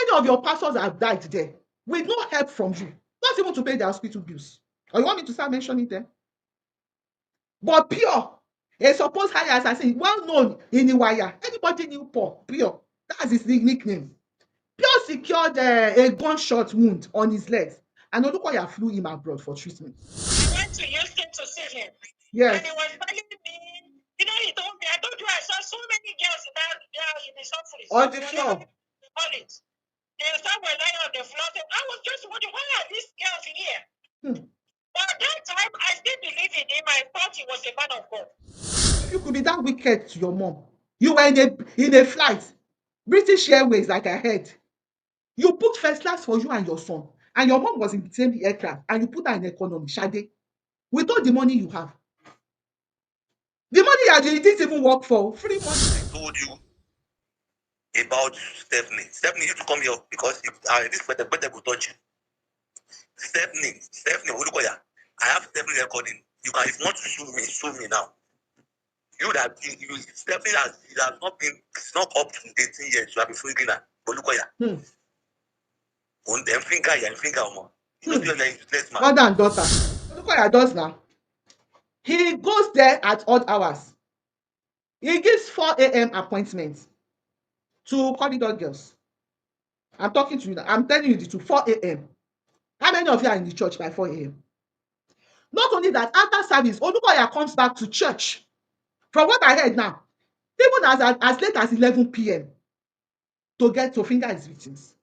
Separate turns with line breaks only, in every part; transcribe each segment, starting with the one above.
many of your pastors have died there with no help from you, not even to pay their hospital bills? Or you want me to start mentioning them? But Pure, a supposed high assassin, well known in Iwaya. Anybody knew Pure. That's his nickname. Pure secured a gunshot wound on his legs, and Olukoya flew him abroad for treatment.
I went to Houston to see him.
Yes.
And he was telling me, he told me, I told you I saw so many girls in the surface.
On the floor.
They some were lying on the floor. I was just wondering, why are these girls here? But at that time, I still believe in him. I thought he was a man of God.
If you could be that wicked to your mom, you were in a flight, British Airways, like I heard. You booked first class for you and your son, and your mom was in the same aircraft, and you put her in economy, Shade, with all the money you have. The money you didn't even work for, free money.
I told you about Stephanie. Stephanie used to come here because this better will touch you. Stephanie, Olukoya. I have Stephanie recording. You can, if you want to sue me now. Stephanie has not been, it's not up to 18 years. You have been freaking her. Olukoya. On them finger, Omo. You know, you're useless man.
Mother and daughter. Olukoya does now. He goes there at odd hours. He gives 4 a.m. appointments to corridor girls. I'm talking to you now. I'm telling you the truth. 4 a.m. How many of you are in the church by 4 a.m.? Not only that, after service, Olukoya comes back to church. From what I heard now, even as late as 11 p.m. to finger his victims.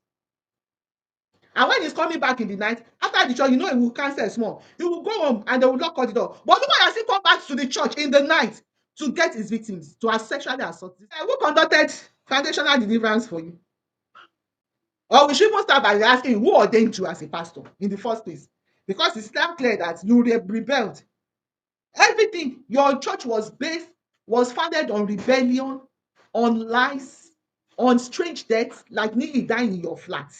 And when he's coming back in the night, after the church, he will cancel small. He will go home and they will lock the door. But Olukoya still come back to the church in the night to get his victims, to have sexually assaulted. Who conducted foundational deliverance for you? Or we should even start by asking who ordained you as a pastor in the first place? Because it's damn clear that you rebelled. Everything, your church was founded on rebellion, on lies, on strange deaths, like nearly dying in your flat.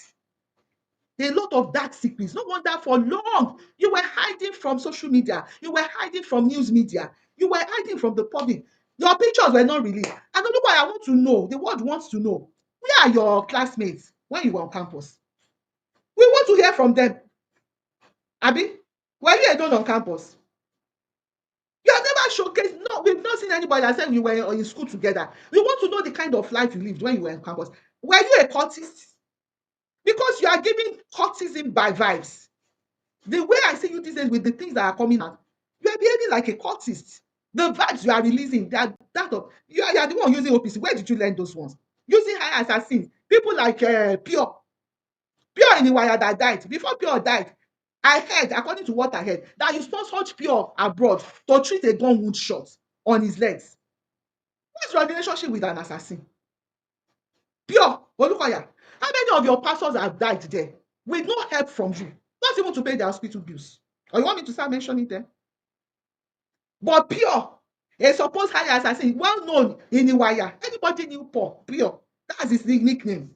A lot of dark secrets. No wonder for long you were hiding from social media. You were hiding from news media. You were hiding from the public. Your pictures were not released. And look what I want to know. The world wants to know. Where are your classmates when you were on campus? We want to hear from them. Abi, were you alone on campus? You have never showcased. No, we've not seen anybody that said you were in school together. We want to know the kind of life you lived when you were on campus. Were you a cultist? Because you are giving cultism by vibes. The way I see you these days with the things that are coming out, you are behaving like a cultist. The vibes you are releasing, you are the one using OPC. Where did you learn those ones? Using high assassins, people like Pure in Iwaya that died. Before Pure died, I heard, according to what I heard, that you sponsored Pure abroad to treat a gun wound shot on his legs. What's your relationship with an assassin? Pure, Olukoya. How many of your pastors have died there with no help from you, not even to pay their hospital bills? Or you want me to start mentioning them? But Pure, a supposed high assassin, well known in Iwaya. Anybody knew Pure? That's his nickname.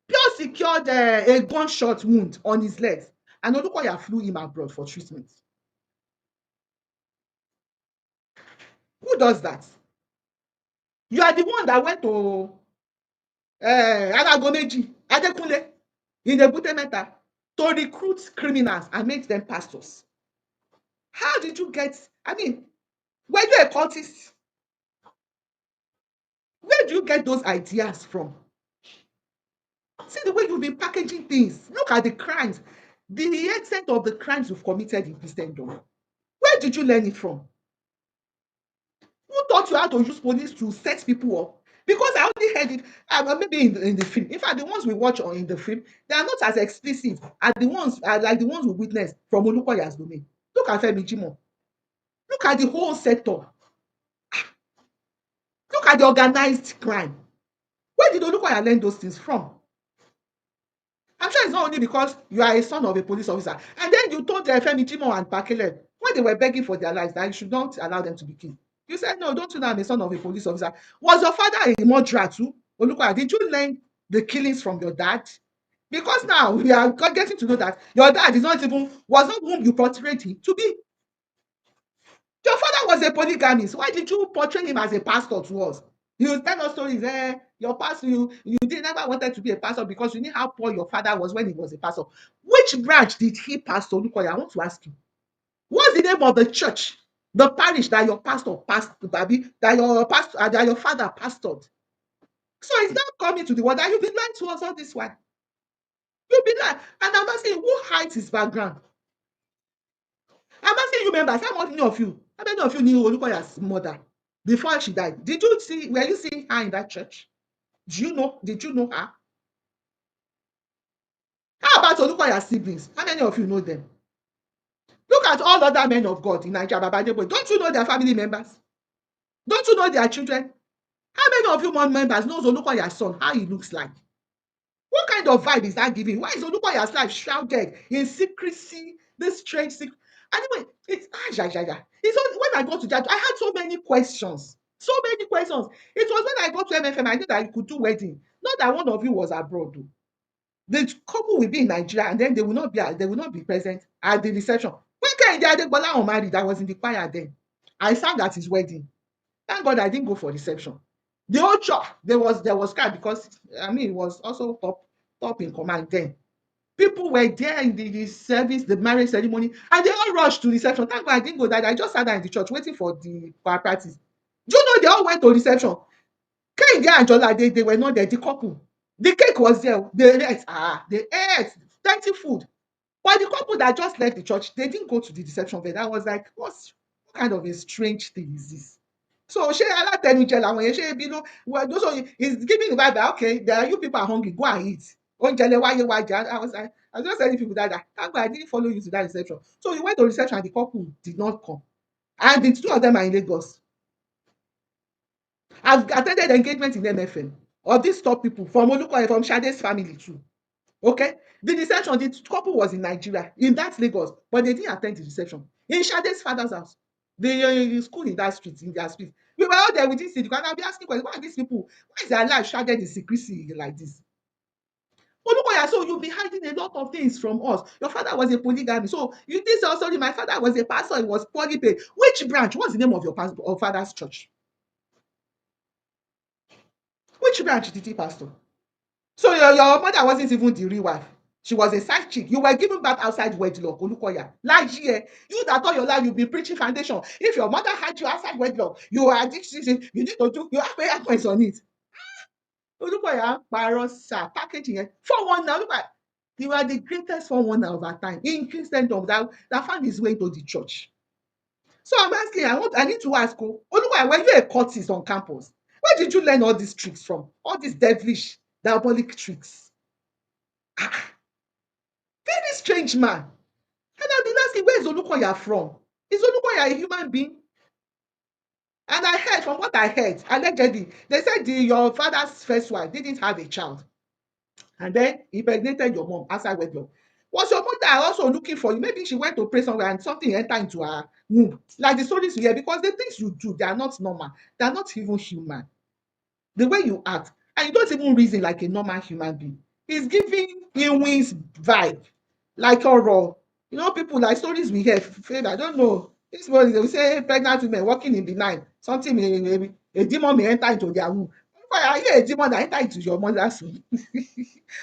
Pure secured a gunshot wound on his legs, and Olukoya flew him abroad for treatment. Who does that? You are the one that went to Alagomeji, Adekunle, in Ebute Meta to recruit criminals and make them pastors. How did you get, were you a cultist? Where do you get those ideas from? See the way you've been packaging things. Look at the crimes, the extent of the crimes you've committed in Christendom. Where did you learn it from? Who taught you how to use police to set people up? Because I only heard it maybe in the film. In fact, the ones we watch in the film, they are not as explicit as the ones like the ones we witnessed from Olukoya's domain. Look at Femi Jimo. Look at the whole sector. Look at the organized crime. Where did Olukoya learn those things from? I'm sure it's not only because you are a son of a police officer. And then you told Femi Jimo and Bakele, when they were begging for their lives, that you should not allow them to be killed. You said, no, don't you know I'm a son of a police officer? Was your father a murderer too? Olukoya, did you learn the killings from your dad? Because now we are getting to know that your dad was not whom you portrayed him to be. Your father was a polygamist. Why did you portray him as a pastor to us? You tell us stories, Your pastor, you did never wanted to be a pastor because you knew how poor your father was when he was a pastor. Which branch did he pastor, Olukoya? I want to ask you. What's the name of the church, the parish that your pastor pastored, Babi, that your father pastored? So it's not coming to the word that you've been lying to us all this while. You've been lying. And I'm asking you, who hides his background? I'm asking you members, how many of you knew Olukoya's mother before she died? Were you seeing her in that church? Did you know her? How about Olukoya's siblings? How many of you know them? Look at all other men of God in Nigeria, Babadebo. Don't you know their family members? Don't you know their children? How many of you members knows Olukoya's son, how he looks like? What kind of vibe is that giving? Why is Olukoya's life shrouded in secrecy, this strange secret? Anyway, it's when I got to that, I had so many questions. So many questions. It was when I got to MFM, I knew that you could do wedding. Not that one of you was abroad, though. The couple will be in Nigeria and then they will not be present at the reception. When Kehinde Adegbola married, I was in the choir then. I sang at his wedding. Thank God I didn't go for reception. The whole church, there was crowd because it was also top in command then. People were there in the service, the marriage ceremony, and they all rushed to reception. Thank God I didn't go that. I just sat down in the church waiting for the practice. Do you know they all went to reception? Kehinde and Jola, they were not there, the couple. The cake was there. They ate plenty food. But the couple that just left the church, they didn't go to the reception bed. I was like, what kind of a strange thing is this? So ṣé alátẹnujẹ làwọn yẹn ṣé bínú so he's giving the vibe that okay, there are you people are hungry, go and eat. Oúnjẹ lẹ wáyé wá jẹ. I was just telling people that thank God I didn't follow you to that reception. So you went to reception and the couple did not come. And the two of them are in Lagos. I've attended engagement in MFM of these top people from Olukoya, from Sade's family too. Okay, the reception, the couple was in Nigeria, in that Lagos, but they didn't attend the reception in Sade's father's house. The school in that street, in their street. We were all there, we didn't see the, and I'll be asking questions. Why are these people? Why is their life shrouded in secrecy like this? Olukoya, so you'll be hiding a lot of things from us. Your father was a polygamy, so you did say, oh, sorry, my father was a pastor. He was poorly paid. Which branch? What's the name of your father's church? Which branch did he pastor? So your mother wasn't even the real wife. She was a side chick. You were giving birth outside wedlock, Olukoya. Last year, you that all your life you've been preaching foundation. If your mother had you outside wedlock, you are addicted. You need to do. You have prayer points on it. Olukoya, Barossa, packaging it. 419. Look at. You are the greatest 419 of our time in Christendom that found his way to the church. So I'm asking. I need to ask. Olukoya, were you a cultist on campus? Where did you learn all these tricks from? All these devilish, diabolic tricks. Very strange man. And I've been asking, where is Olukoya from? Is Olukoya a human being? And I heard, from what I heard, allegedly, they said your father's first wife didn't have a child. And then he impregnated your mom outside wedlock. Was your mother also looking for you? Maybe she went to pray somewhere and something entered into her womb. Like the stories we hear, because the things you do, they are not normal. They are not even human. The way you act, and you don't even reason like a normal human being. It's giving Inwin's vibe, like horror. You know, people like stories we hear. I don't know. This morning they will say pregnant women walking in the night, something a demon may enter into their womb. Why are you a demon that enter into your mother's womb?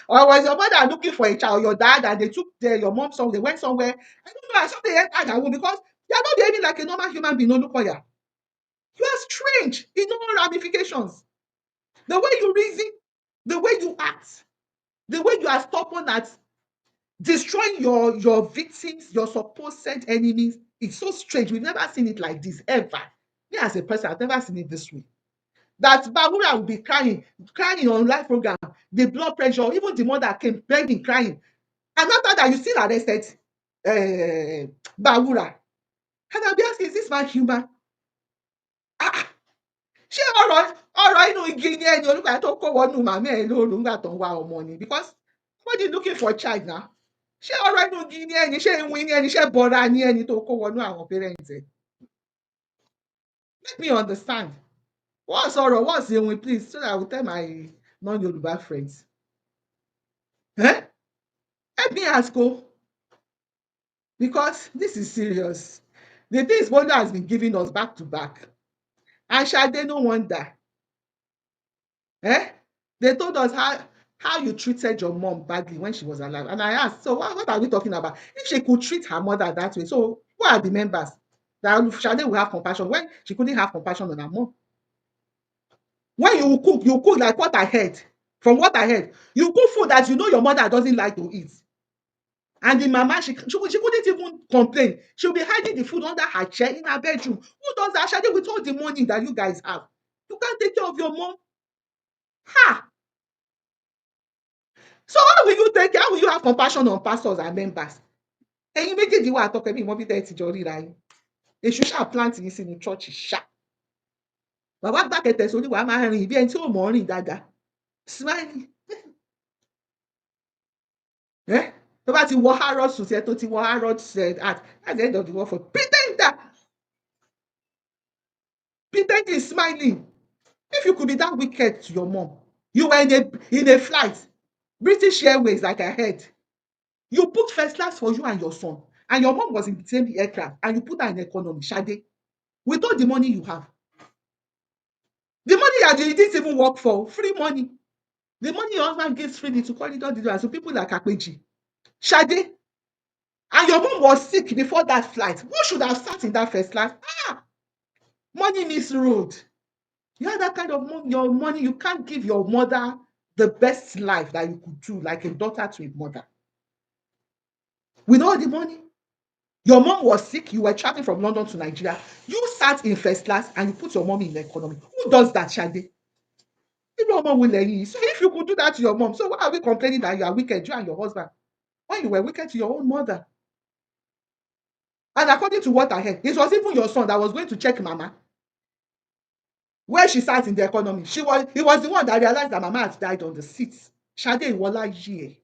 Or was your mother looking for a child, your dad, and they took your mom somewhere, they went somewhere? I don't know, and something entered their womb because they are not behaving like a normal human being. No, look for you. You are strange in all ramifications. The way you reason, the way you act, the way you are stubborn at destroying your victims, your supposed enemies, it's so strange. We've never seen it like this ever. Me as a person, I've never seen it this way. That Bawura will be crying on live program, the blood pressure, even the mother came begging, crying. And after that, you still arrested Bawura. And I'll be asking, is this man human? Ah, ṣé ọ̀rọ̀ inú igi ni ẹni olúwa tó kó wọnú màmí ẹ̀ lóru nígbà tó ń wá ọmọ ni? Because somebody looking for a child now. Ṣé ọ̀rọ̀ inú igi ni ẹni, ṣé ìwìn ni ẹni, ṣé bọ́ra ni ẹni tó kó wọnú àwọn parents ẹ̀? Make me understand. What's ọ̀rọ̀? What's ìwìn, please, so that I will tell my non-Yoruba friends. Help me ask, because this is serious. The things Bola has been giving us back to back. And Shade, no wonder. They told us how you treated your mom badly when she was alive. And I asked, so what are we talking about? If she could treat her mother that way, so who are the members that Shade will have compassion when she couldn't have compassion on her mom? When you cook like what I heard. From what I heard, you cook food that you know your mother doesn't like to eat. And the mama, she couldn't even complain. She'll be hiding the food under her chair in her bedroom. Who does that, Shade, with all the money that you guys have? You can't take care of your mom. Ha! So how will you have compassion on pastors and members? Ẹ̀yin méjèèjì wà àtọkọ ẹ̀mí ìmọ̀ bí tẹ́ ẹ ti jọ ríra yín. Èṣù ṣáà plant yín sínú church ṣá. Bàbá gbàkẹ̀tẹ̀ sórí wàá máa rìn bí ẹni tí ò mọ̀ rìn dáadáa. Smile. Tó bá ti wọ Harrods suit ẹ tó ti wọ Harrods hat, that's the end of the world for pretender. Pretending, smiling. If you could be that wicked to your mom, you were in a flight, British Airways, like I heard. You booked first class for you and your son, and your mom was in the same aircraft, and you put her in economy, Shade, with all the money you have. The money that you didn't even work for, free money. The money your husband gives freely to corridor deliverance to people like Akpeji, Shade, and your mom was sick before that flight. Who should have sat in that first class? Money misruled. You have that kind of money, your money, you can't give your mother the best life that you could do, like a daughter to a mother. With all the money, your mom was sick, you were traveling from London to Nigeria, you sat in first class and you put your mom in economy. Who does that, Shade? Your mom will let you. So if you could do that to your mom, so why are we complaining that you are wicked, you and your husband, when you were wicked to your own mother? And according to what I heard, it was even your son that was going to check mama where she sat in the economy. He was the one that realized that mama had died on the seat. Shade ìwọlá yí ẹ.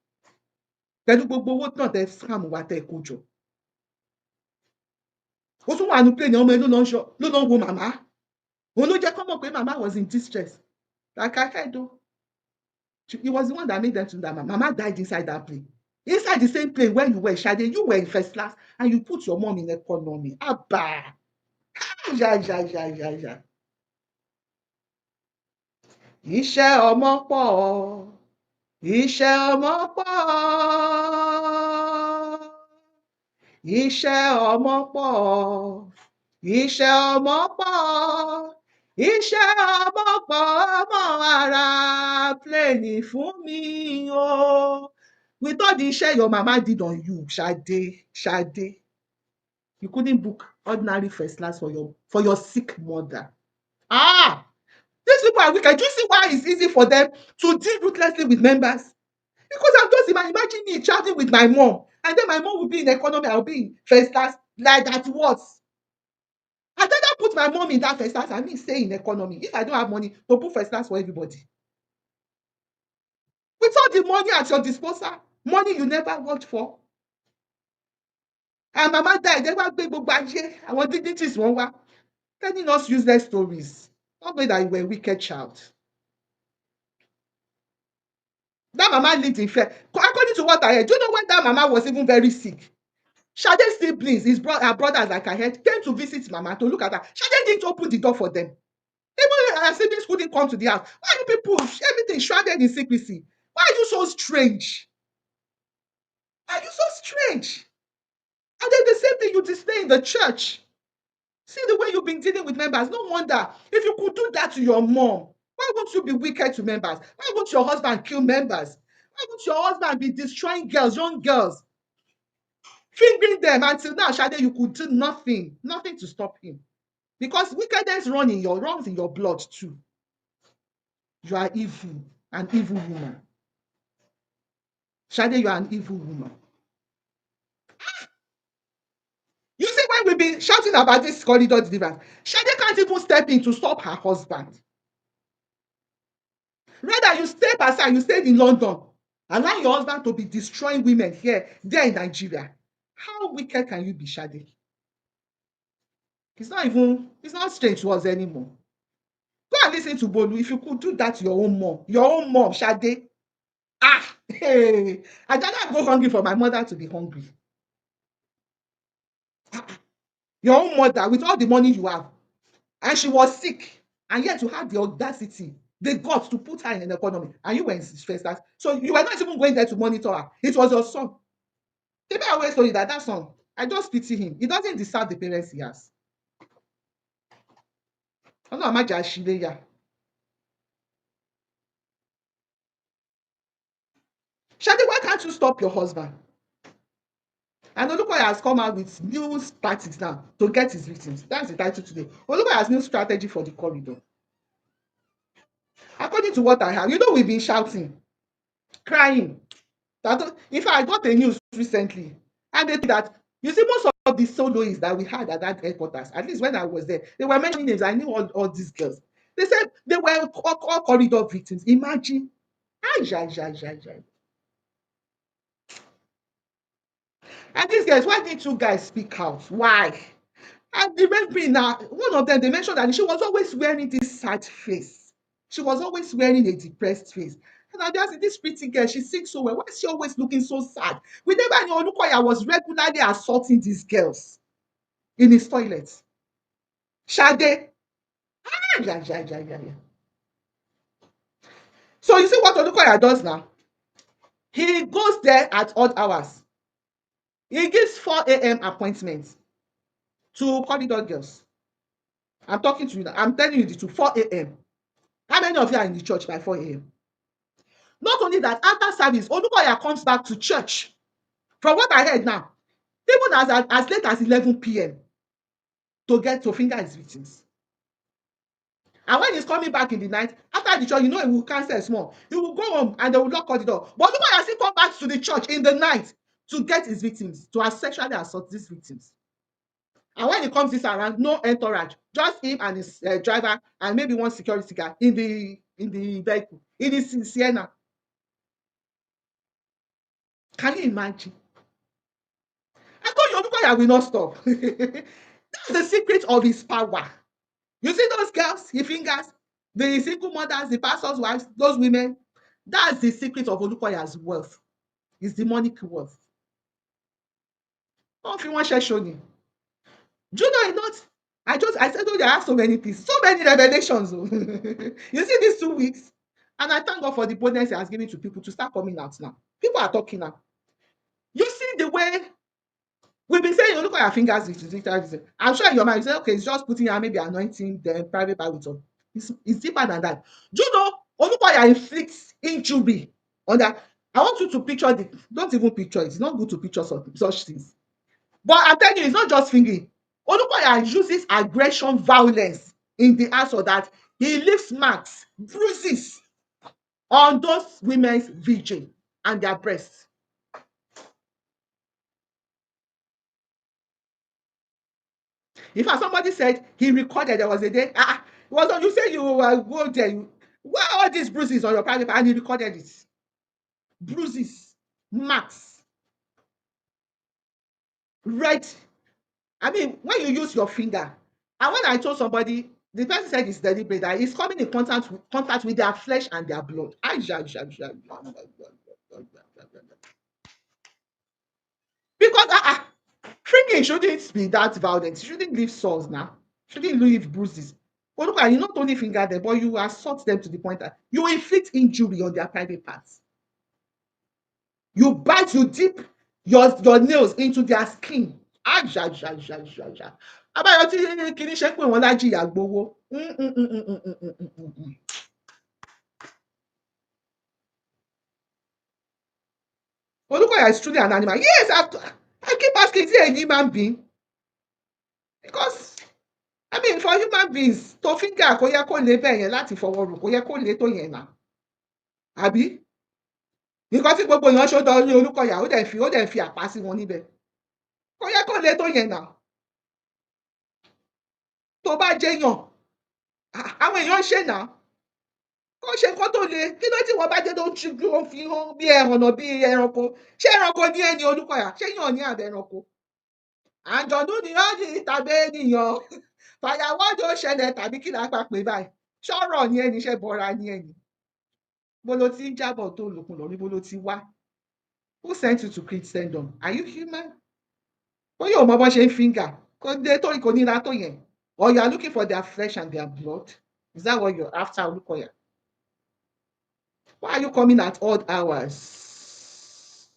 Pẹ̀lú gbogbo owó náà tẹ scam wa tẹ kó jọ. Ó tún wà ní plane ọmọ ẹ ló lọ ń wo màmá. Òun ló jẹ́ kó mọ̀ pé mama was in distress. Like I heard o. He was the one that made them to that mama died inside that plane. Inside the same plane where you were, Shade, you were in first class and you put your mom in economy. Abba. Ya. Iṣẹ́ ọmọ pọ̀. Iṣẹ́ ọmọ pọ̀. Iṣẹ́ ọmọ pọ̀. Iṣẹ́ ọmọ pọ̀. Iṣẹ́ ọmọ pọ̀ ọmọ ara pléènì fún mi o. With all the iṣẹ́ your mama did on you, Shade, you couldn't book ordinary first class for your sick mother. These people are wicked. Do you see why it's easy for them to deal ruthlessly with members? Because I'm just imagine me traveling with my mom, and then my mom will be in economy, I'll be in first class. Like that what? I'd rather put my mom in that first class and me stay in economy if I don't have money to put first class for everybody. With all the money at your disposal, money you never worked for. And mama died, they wá gbé gbogbo ayé, àwọn dignities wọ́n wá, telling us useless stories. Not knowing that you were a wicked child. That mama lived in fear. According to what I heard, do you know when that mama was even very sick? Shade's siblings, her brothers, like I heard, came to visit mama to look at her. Shade didn't open the door for them. Even her siblings couldn't come to the house. Why do people, everything shrouded in secrecy? Why are you so strange? Are you so strange? And then the same thing you display in the church. See the way you've been dealing with members. No wonder. If you could do that to your mom, why won't you be wicked to members? Why won't your husband kill members? Why won't your husband be destroying girls, young girls, fingering them? Until now, Shade, you could do nothing to stop him. Because wickedness runs in your blood too. You are evil, an evil woman. Shade, you are an evil woman. You see, when we've been shouting about this corridor deliverance, Shade can't even step in to stop her husband. Rather, you step aside, you stayed in London, allow your husband to be destroying women there in Nigeria. How wicked can you be, Shade? It's not strange to us anymore. Go and listen to Bolu. If you could do that to your own mom, Shade. Hey, I'd rather go hungry for my mother to be hungry. Your own mother, with all the money you have, and she was sick, and yet you had the audacity the guts to put her in an economy, and you were in first class. So you were not even going there to monitor her. It was your son. Maybe I always told you that that son, I just pity him. He doesn't deserve the parents he has. Ọlọ́run má jẹ́ á ṣíléyà. Shade, why can't you stop your husband? And Olukoya has come out with new tactics now to get his victims. That's the title today. Olukoya has new strategy for the corridor. According to what I have, we've been shouting, crying. In fact, I got a news recently, and they think that most of the soloists that we had at that headquarters, at least when I was there, they were mentioning names. I knew all these girls. They said they were all corridor victims. Imagine. And these guys, why didn't you guys speak out? Why? And the Reverend now, one of them, they mentioned that she was always wearing this sad face. She was always wearing a depressed face. And I just, this pretty girl, she sings so well. Why is she always looking so sad? We never knew Olukoya was regularly assaulting these girls in his toilet. Shade. So you see what Olukoya does now? He goes there at odd hours. He gives 4 a.m. appointments to corridor girls. I'm talking to you now. I'm telling you the truth. 4 a.m. How many of you are in the church by 4 a.m.? Not only that, after service, Olukoya comes back to church. From what I heard now, even as late as 11 p.m. to finger his victims. And when he's coming back in the night, after the church, he will cancel small. He will go home and they will lock the door. But Olukoya still come back to the church in the night to get his victims, to sexually assault these victims. And when he comes this around, no entourage, just him and his driver and maybe one security guard in the vehicle, in the Sienna. Can you imagine? I told you, Olukoya will not stop. That's the secret of his power. You see those girls he fingers, the single mothers, the pastors' wives, those women. That's the secret of Olukoya's wealth. His demonic wealth. Don't feel one share shoni. Do you know it not? I said, oh, I have so many things, so many revelations. You see these 2 weeks, and I thank God for the boldness he has given to people to start coming out now. People are talking now. You see the way we've been saying, look at your fingers. I'm sure in your mind, you say, okay, it's just putting your maybe anointing, the private part with some. It's deeper than that. Do you know Olukoya inflicts injury on that? I want you to picture the. Don't even picture it. It's not good to picture such things. But I'm telling you, it's not just fingering. Olukoya uses aggression, violence in the answer that he leaves marks, bruises on those women's VJ and their breasts. In fact, somebody said he recorded, there was a day, it was on, you say you go there, where are all these bruises on your private part? And he recorded it. Bruises, marks, red. I mean, when you use your finger, and when I told somebody, the person said it's deliberate, that it's coming in contact with their flesh and their blood. Because freaking shouldn't be that violent. It shouldn't leave sores now. Shouldn't leave bruises. But look at you, not only finger them, but you assault them to the point that you inflict injury on their private parts. You bite, you dip your nails into their skin. Àbáyọ tí kìíní ṣe pé wọ́n lájìyà gbowó. Olukoya is truly an animal. Yes, I keep asking, is he a human being? Because I mean, for human beings, to finger kò yẹ kó lè bẹ́ẹ̀ yẹn láti fọwọ́ rò, kò yẹ kó lè tó yẹn náà. Àbí? Nǹkan tí gbogbo èèyàn ṣó dán ní Olukoya, ó dẹ̀ fi àpá sí wọn níbẹ̀. Kò yẹ kó lè tó yẹn náà. Tó bá jẹ́yàn, àwọn èèyàn ń ṣe náà. Kò ṣe nǹkan tó le. Kí ló tí wọ́n bá jẹ́ tó ń fi hàn bí ẹhànnà bí ẹranko? Ṣé ẹranko ní ẹni Olukoya? Ṣé yàn ní àbẹ̀ ẹranko? Àjọ̀nú ni ó ní tàbí ènìyàn. Fàyàwọ́ ló ṣẹlẹ̀ tàbí kí là ń pa pè báyìí. Ṣọ́rọ̀ ni ẹni, ṣẹ́ bọ́ra ni ẹni. Bó ló ti ń jábọ̀ tó lòkun lọ, níbo ló ti wá? Who sent you to Christendom? Are you human? Bóyá ò mọ bọ́n ṣe ń finger. Kò nira tó yẹn. Or you are looking for their flesh and their blood? Is that what you're after, Olukoya? Why are you coming at odd hours?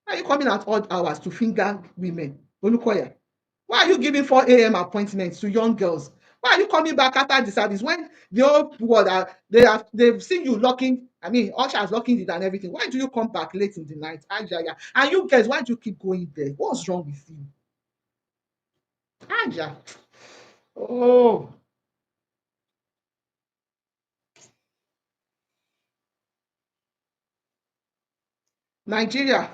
Why are you coming at odd hours to finger women? Olukoya, why are you giving 4 a.m. appointments to young girls? Why are you coming back after the service when the whole world they've seen you locking, I mean, ushers locking it and everything? Why do you come back late in the night? Aja, and you guys, why do you keep going there? What's wrong with you? Aja. Oh, Nigeria,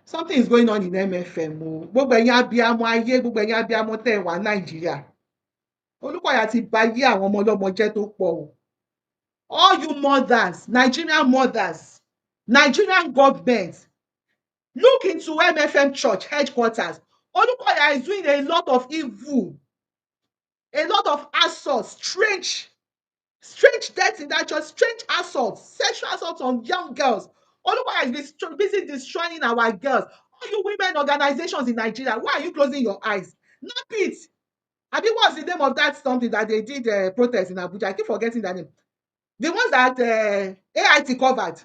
something is going on in MFM o. Gbogbo ẹ̀yin abiyamọ ayé, gbogbo ẹ̀yin abiyamọ tẹ́ ẹ wà Nàìjíríà. Olukoya ti ba ayé àwọn ọmọ ọlọ́mọ jẹ́ tó pọ̀ o. All you mothers, Nigerian government, look into MFM church headquarters. Olukoya is doing a lot of evil, a lot of assault, strange deaths in that church, strange assault, sexual assault on young girls. Olukoya is busy destroying our girls. All you women organizations in Nigeria, why are you closing your eyes? Nap it. Abi, what's the name of that something that they did protest in Abuja? I keep forgetting that name. The ones that AIT covered.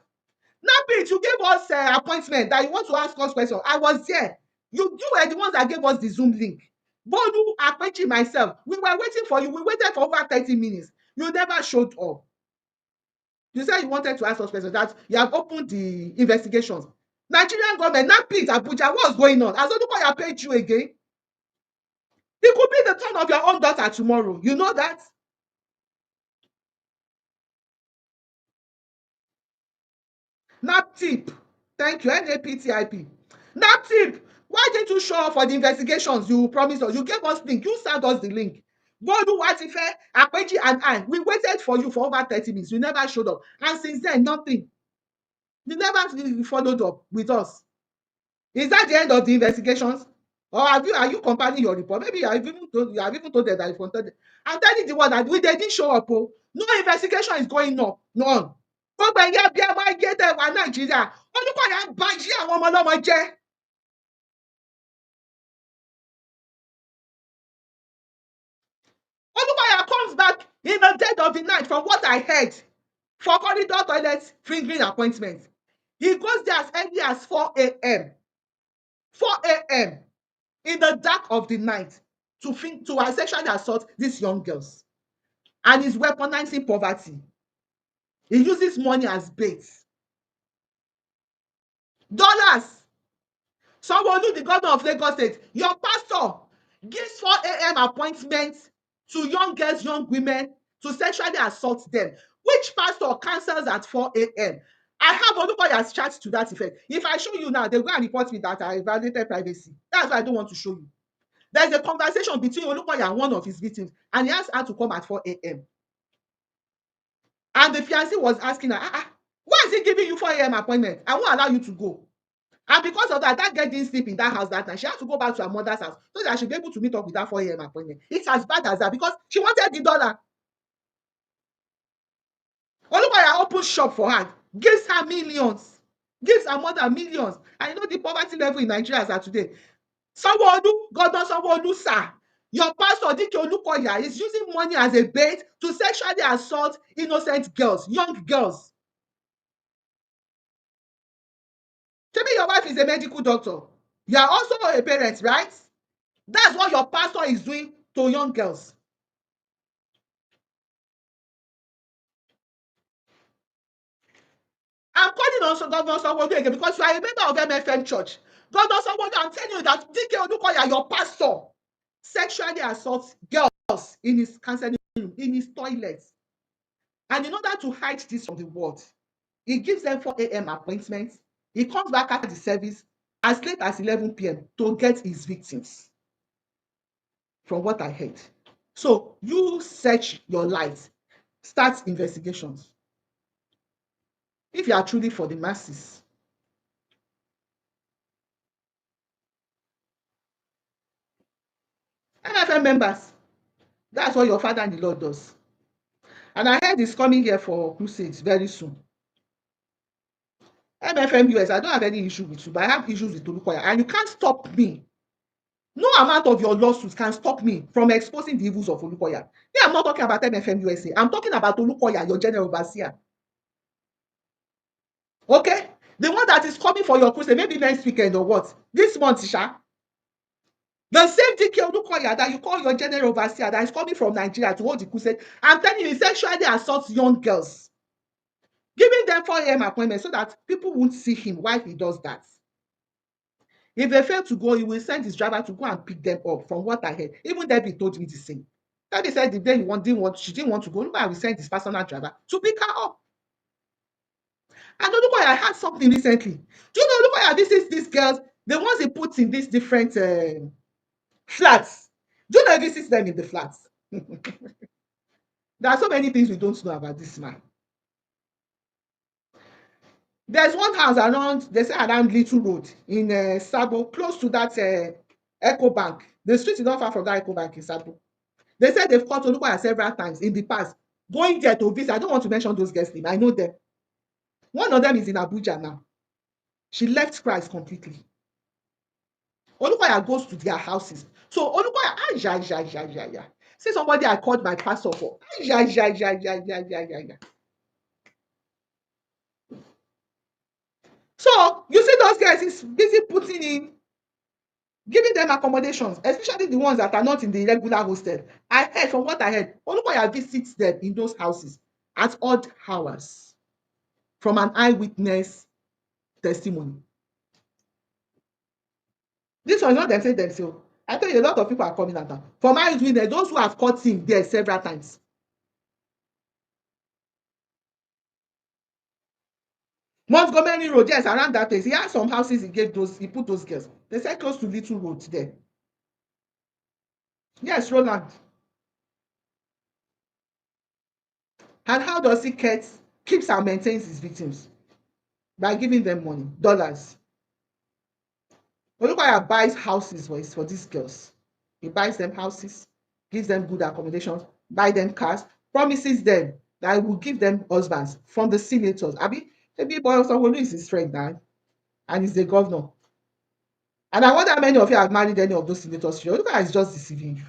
Nappit, you gave us appointment that you want to ask us questions. I was there. You were the ones that gave us the Zoom link. Bolu, Akpechi, myself, we were waiting for you. We waited for over 30 minutes. You never showed up. You said you wanted to ask us questions, that you have opened the investigations. Nigerian government, Nappit, Abuja, what's going on? Has Olukoya paid you again? It could be the turn of your own daughter tomorrow. You know that? NAPTIP, thank you, NAPTIP. NAPTIP, why didn't you show up for the investigations you promised us? You gave us link, you sent us the link. Bolu, Watife, Akpeji, and I, we waited for you for over 30 minutes. You never showed up. And since then, nothing. You never followed up with us. Is that the end of the investigations? Or are you compiling your report? Maybe you have even told them that you wanted them. I'm telling the one that they didn't show up. Oh. No investigation is going on. None. Gbogbo ẹ̀yin abiyamọ ayé tẹ́ wà Nàìjíríà, Olúkoya ń ba ayé àwọn ọmọ ọlọ́mọ jẹ́. Olukoya comes back in the dead of the night, from what I heard, for corridor toilet fingering appointment. He goes there as early as 4 a.m. 4 a.m. in the dark of the night to sexually assault these young girls. And he's weaponizing poverty. He uses money as bait. Dollars. Sanwo-Olu, the governor of Lagos State, your pastor gives 4 a.m. appointments to young girls, young women to sexually assault them. Which pastor cancels at 4 a.m.? I have Olukoya's chat to that effect. If I show you now, they'll go and report me that I violated privacy. That's why I don't want to show you. There's a conversation between Olukoya and one of his victims, and he asked her to come at 4 a.m. And the fiancé was asking her, why is he giving you 4 a.m. appointment? I won't allow you to go. And because of that girl didn't sleep in that house that night. She had to go back to her mother's house so that she'll be able to meet up with that 4 a.m. appointment. It's as bad as that because she wanted the dollar. Olukoya opens shop for her, gives her millions, gives her mother millions. And you know the poverty level in Nigeria as at today. Sanwo-Olu, Governor Sanwo-Olu, sir, your pastor Dike Olukoya is using money as a bait to sexually assault innocent girls, young girls. Tell me your wife is a medical doctor. You are also a parent, right? That's what your pastor is doing to young girls. I'm calling on Governor Sanwo-Olu again because you are a member of MFM Church. Governor Sanwo-Olu, I'm telling you that Dike Olukoya, your pastor, sexually assaults girls in his counseling room, in his toilets. And in order to hide this from the world, he gives them 4 a.m. appointments. He comes back after the service as late as 11 p.m. to get his victims, from what I heard. So you search your light, start investigations. If you are truly for the masses. MFM members, that's what your father in the Lord does. And I heard he's coming here for crusades very soon. MFM US, I don't have any issue with you, but I have issues with Olukoya, and you can't stop me. No amount of your lawsuits can stop me from exposing the evils of Olukoya. Yeah, I'm not talking about MFM USA. I'm talking about Olukoya, your general overseer. Okay? The one that is coming for your crusade, maybe next weekend or what? This month, Sha. The same DK Olukoya that you call your general overseer that is coming from Nigeria to hold the crusade, I'm telling you, he sexually assaults young girls, giving them 4 a.m. appointments so that people won't see him while he does that. If they fail to go, he will send his driver to go and pick them up, from what I heard. Even Debbie told me the same. Debbie said the day she didn't want to go, Olukoya will send his personal driver to pick her up. And Olukoya had something recently. Do you know Olukoya visits these girls, the ones he puts in these different flats? Do you know he visits them in the flats? There are so many things we don't know about this man. There's one house around, they say around Little Road in Sabo, close to that Eco Bank. The street is not far from that Eco Bank in Sabo. They said they've caught Olukoya several times in the past, going there to visit. I don't want to mention those girls' names. I know them. One of them is in Abuja now. She left Christ completely. Olukoya goes to their houses. So Olukoya, see somebody I called my pastor for. So you see those guys is busy putting in, giving them accommodations, especially the ones that are not in the regular hostel. I heard from what I heard, Olukoya visits them in those houses at odd hours from an eyewitness testimony. This one is not them say themselves. I tell you, a lot of people are coming at them. From eyewitness, those who have caught him there several times. Montgomery Road, yes, around that place. He had some houses he put those girls. They said close to Little Road there. Yes, Roland. And how does he keeps and maintains his victims? By giving them money, dollars. Olukoya buys houses for these girls. He buys them houses, gives them good accommodations, buy them cars, promises them that he will give them husbands from the senators. Maybe Boy Sanwo-Olu is his friend now, and he's the governor. And I wonder how many of you have married any of those senators. Olukoya is just deceiving you.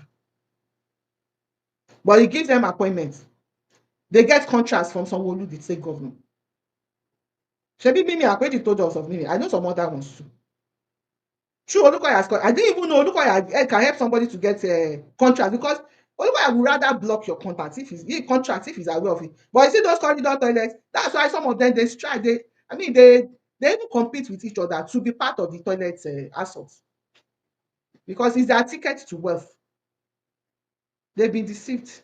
But he gives them appointments. They get contracts from Sanwo-Olu, the state governor. Shebi Mimi Akweji told us of Mimi. I know some other ones too. True, Olukoya has got. I didn't even know Olukoya can help somebody to get a contract, because Olukoya would rather block your contact if he's aware of it. But you see those corridor toilets, that's why some of them they strike. They even compete with each other to be part of the toilet assault, because it's their ticket to wealth. They've been deceived.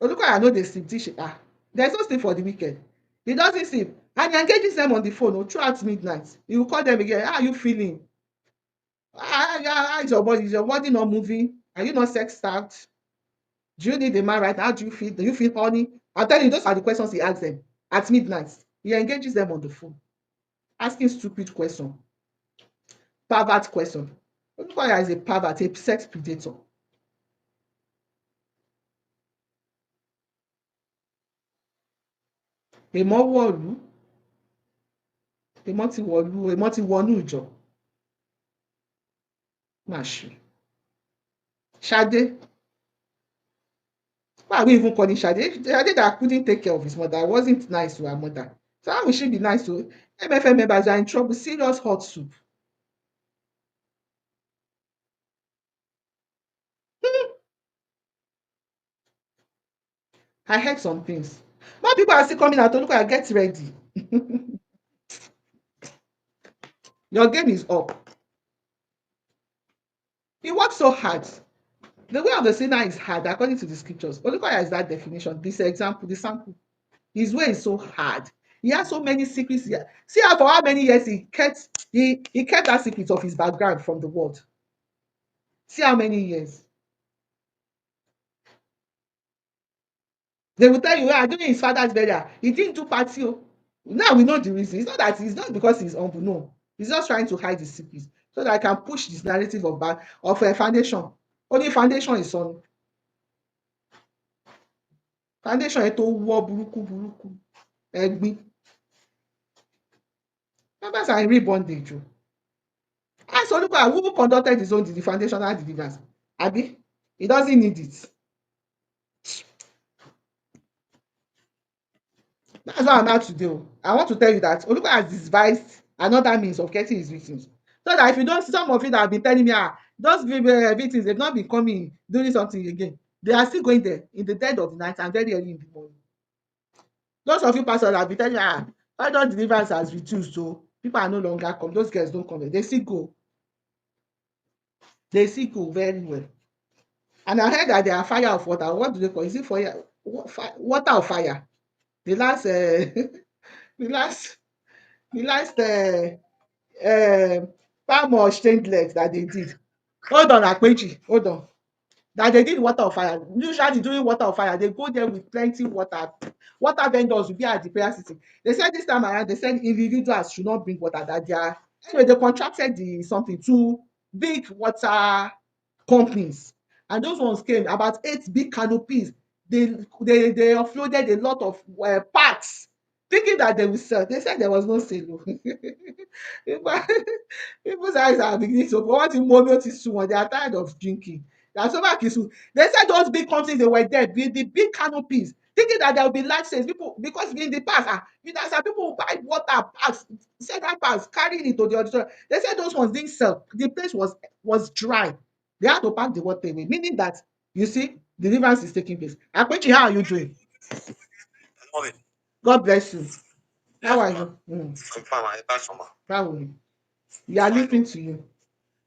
Olukoya no dey sleep till there's no sleep for the wicked. He doesn't sleep, and he engages them on the phone throughout midnight. He will call them again. How are you feeling? How is your body? Is your body not moving? Are you not sex starved? Do you need a man right now? How do you feel? Do you feel horny? I'm telling you, those are the questions he asks them at midnight. He engages them on the phone, asking stupid question, pervert question. Olukoya is a pervert, a sex predator. Èmọ́ wọ̀lú, èmọ́ ti wọnú ìjọ. Má ṣe. Ṣadé. Why are we even calling Shade? Shade that couldn't take care of his mother, wasn't nice to her mother. So how will she be nice to MFM members are in trouble? Serious hot soup. I heard some things. More people are still coming out. Olukoya, get ready. Your game is up. He worked so hard. The way of the sinner is hard, according to the scriptures. Olukoya is that definition. This example, the sample. His way is so hard. He has so many secrets here. See how for how many years he kept that secret of his background from the world. See how many years. They will tell you, during his father's burial, he didn't do party. Now we know the reason. It's not because he's humble. No, he's just trying to hide his secrets so that I can push this narrative of a foundation. Only foundation is on. Foundation ẹ tó wọ́ burúkú ẹ̀gbin. Members are in real bondage. Ask Olukoya who conducted his own the foundational deliverance. Abi, he doesn't need it. That's why I'm out today. I want to tell you that Olukoya has devised another means of getting his victims. So that if you don't see some of you that have been telling me, those victims, they've not been coming, doing something again. They are still going there in the dead of the night and very early in the morning. Those of you pastors that have been telling me, all deliverance has reduced, so people are no longer come. Those girls don't come. They still go. They still go very well. And I heard that they are fire of water. What do they call it? Is it fire? Water of fire. The last, the last, the last palm or stained legs that they did. Hold on, Akpeji, hold on. That they did water of fire. Usually during water of fire, they go there with plenty water. Water vendors will be at the prayer city. They said this time around, they said individuals should not bring water, that they are, anyway, they contracted the something to big water companies. And those ones came, about 8 big canopies. They offloaded a lot of parts, thinking that they will sell. They said there was no sale. People people's eyes are beginning to open. Wọ́n ti mu omi ó ti sú wọn. They are tired of drinking. Their stomach is full. They said those big companies, they were there with the big canopies, thinking that there will be large sales. People, because in the past, you know, some people buy water packs, several packs, carrying it to the auditorium. They said those ones didn't sell. The place was dry. They had to pack the water away, meaning that, you see, deliverance is taking place. Akpechi, how are you doing?
Mommy,
God bless you.
yes,
How are
ma.
you?
I'm fine, ma. Thanks, ma.
Báwo ni? We are
Fine,
listening
oh.
to you.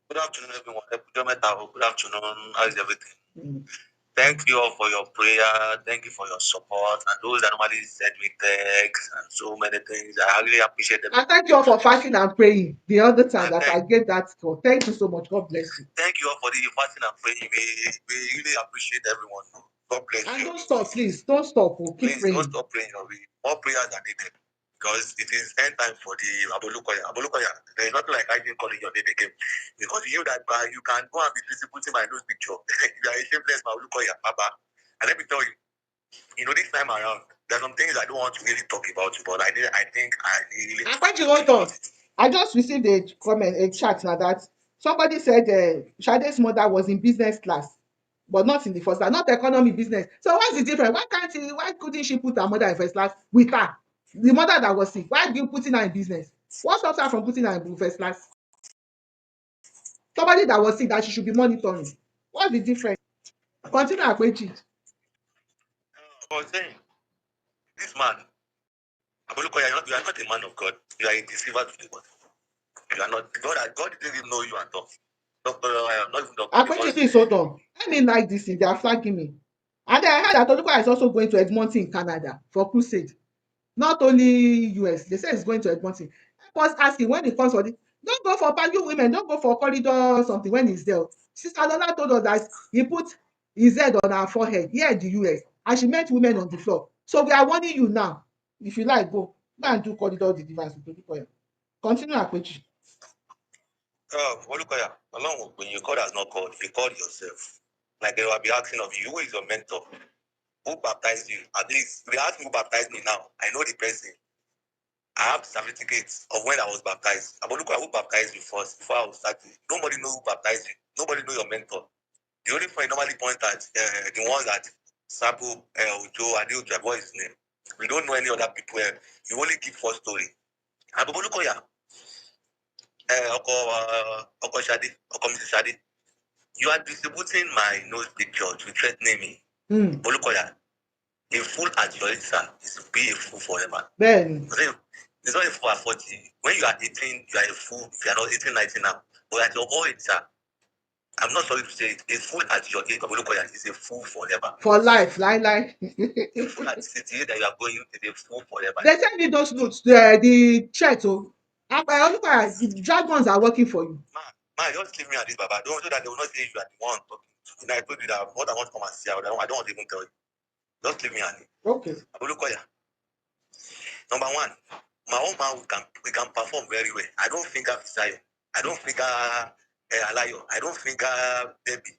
Good afternoon, everyone. Good afternoon. How is everything?
Mm.
Thank you all for your prayer. Thank you for your support. And those that normally send me texts and so many things, I really appreciate them.
And thank you all for fasting and praying the other time
And
that I gave that call. Thank you so much. God bless you.
thank you all for the fasting and praying. We really appreciate everyone. God bless
And
you.
don't stop, please. Don't stop. Keep
Please don't
praying.
stop praying. More prayers are needed because it is end time for the Olukoya. Olukoya, there is nothing like I didn't calling your name again. Because you that you can go and be distributing my nose picture. You are a shameless Olukoya, Baba. And let me tell you, this time around, there are some things I don't want to really talk about, but I think I really.
Akpechi, hold on. I just received a comment, a chat now that somebody said Sade's mother was in business class, but not in the first class, not economy business. So what's the difference? Why couldn't she put her mother in first class with her? The mother that was sick. Why are you putting her in business? What stops her from putting her in first class? Somebody that was sick that she should be monitoring. What's the difference? Continue, Akpechi.
I was saying, this man, Olukoya, you are not a man of God. You are a deceiver to the God. You are not. God didn't even know you at all. Doctor, not even doctor.
Akpechi, please hold on. Let me like this thing. They are flagging me. And then I heard that Olukoya is also going to Edmonton in Canada for crusade. Not only US, they say it's going to Edmonton. I was asking when it comes for the, don't go for you women, don't go for corridor something when he's there. Sister Lola told us that he put his head on her forehead here in the US and she met women on the floor. So we are warning you now. If you like, go and do corridor deliverance with Olukoya. Continue, Akpechi.
Olukoya, along when you called has not called, you called yourself. Like they will be asking of you, who is your mentor? Who baptized you? At least they ask me who baptized me now. I know the person. I have certificates of when I was baptized. But look at who baptized you first before I was starting. Nobody know who baptized you. Nobody know your mentor. The only point normally point at the ones that Sabu, Ojo, Adeojo, what is his name? We don't know any other people. You only give first story. And but look at Oko Shadi, Oko Mrs. Shadi. You are distributing my nose picture to threatening me. Olukoya, a fool at your age, sir, is to be a fool forever.
Bẹ́ẹ̀ni.
It's not a fool at 40. When you are 18, you are a fool. If you are not 18, 19 now. But at your old age, sir, I'm not sorry to say it, a fool at your age, Olukoya, is a fool forever.
For life, lie.
A fool at the age that you are going is a fool forever.
They send me those notes, the chat. Olukoya, the dragons are working for you.
Man, just leave me at this, Baba. Don't so that they will not say you are the one talking. You know, I told you that what I want to come and see, I don't want to even tell you. Just leave me at it.
Okay.
Olukoya, number one, my own man, we can perform very well. I don't think I'm Zion. I don't think Alayo. I don't think Debbie.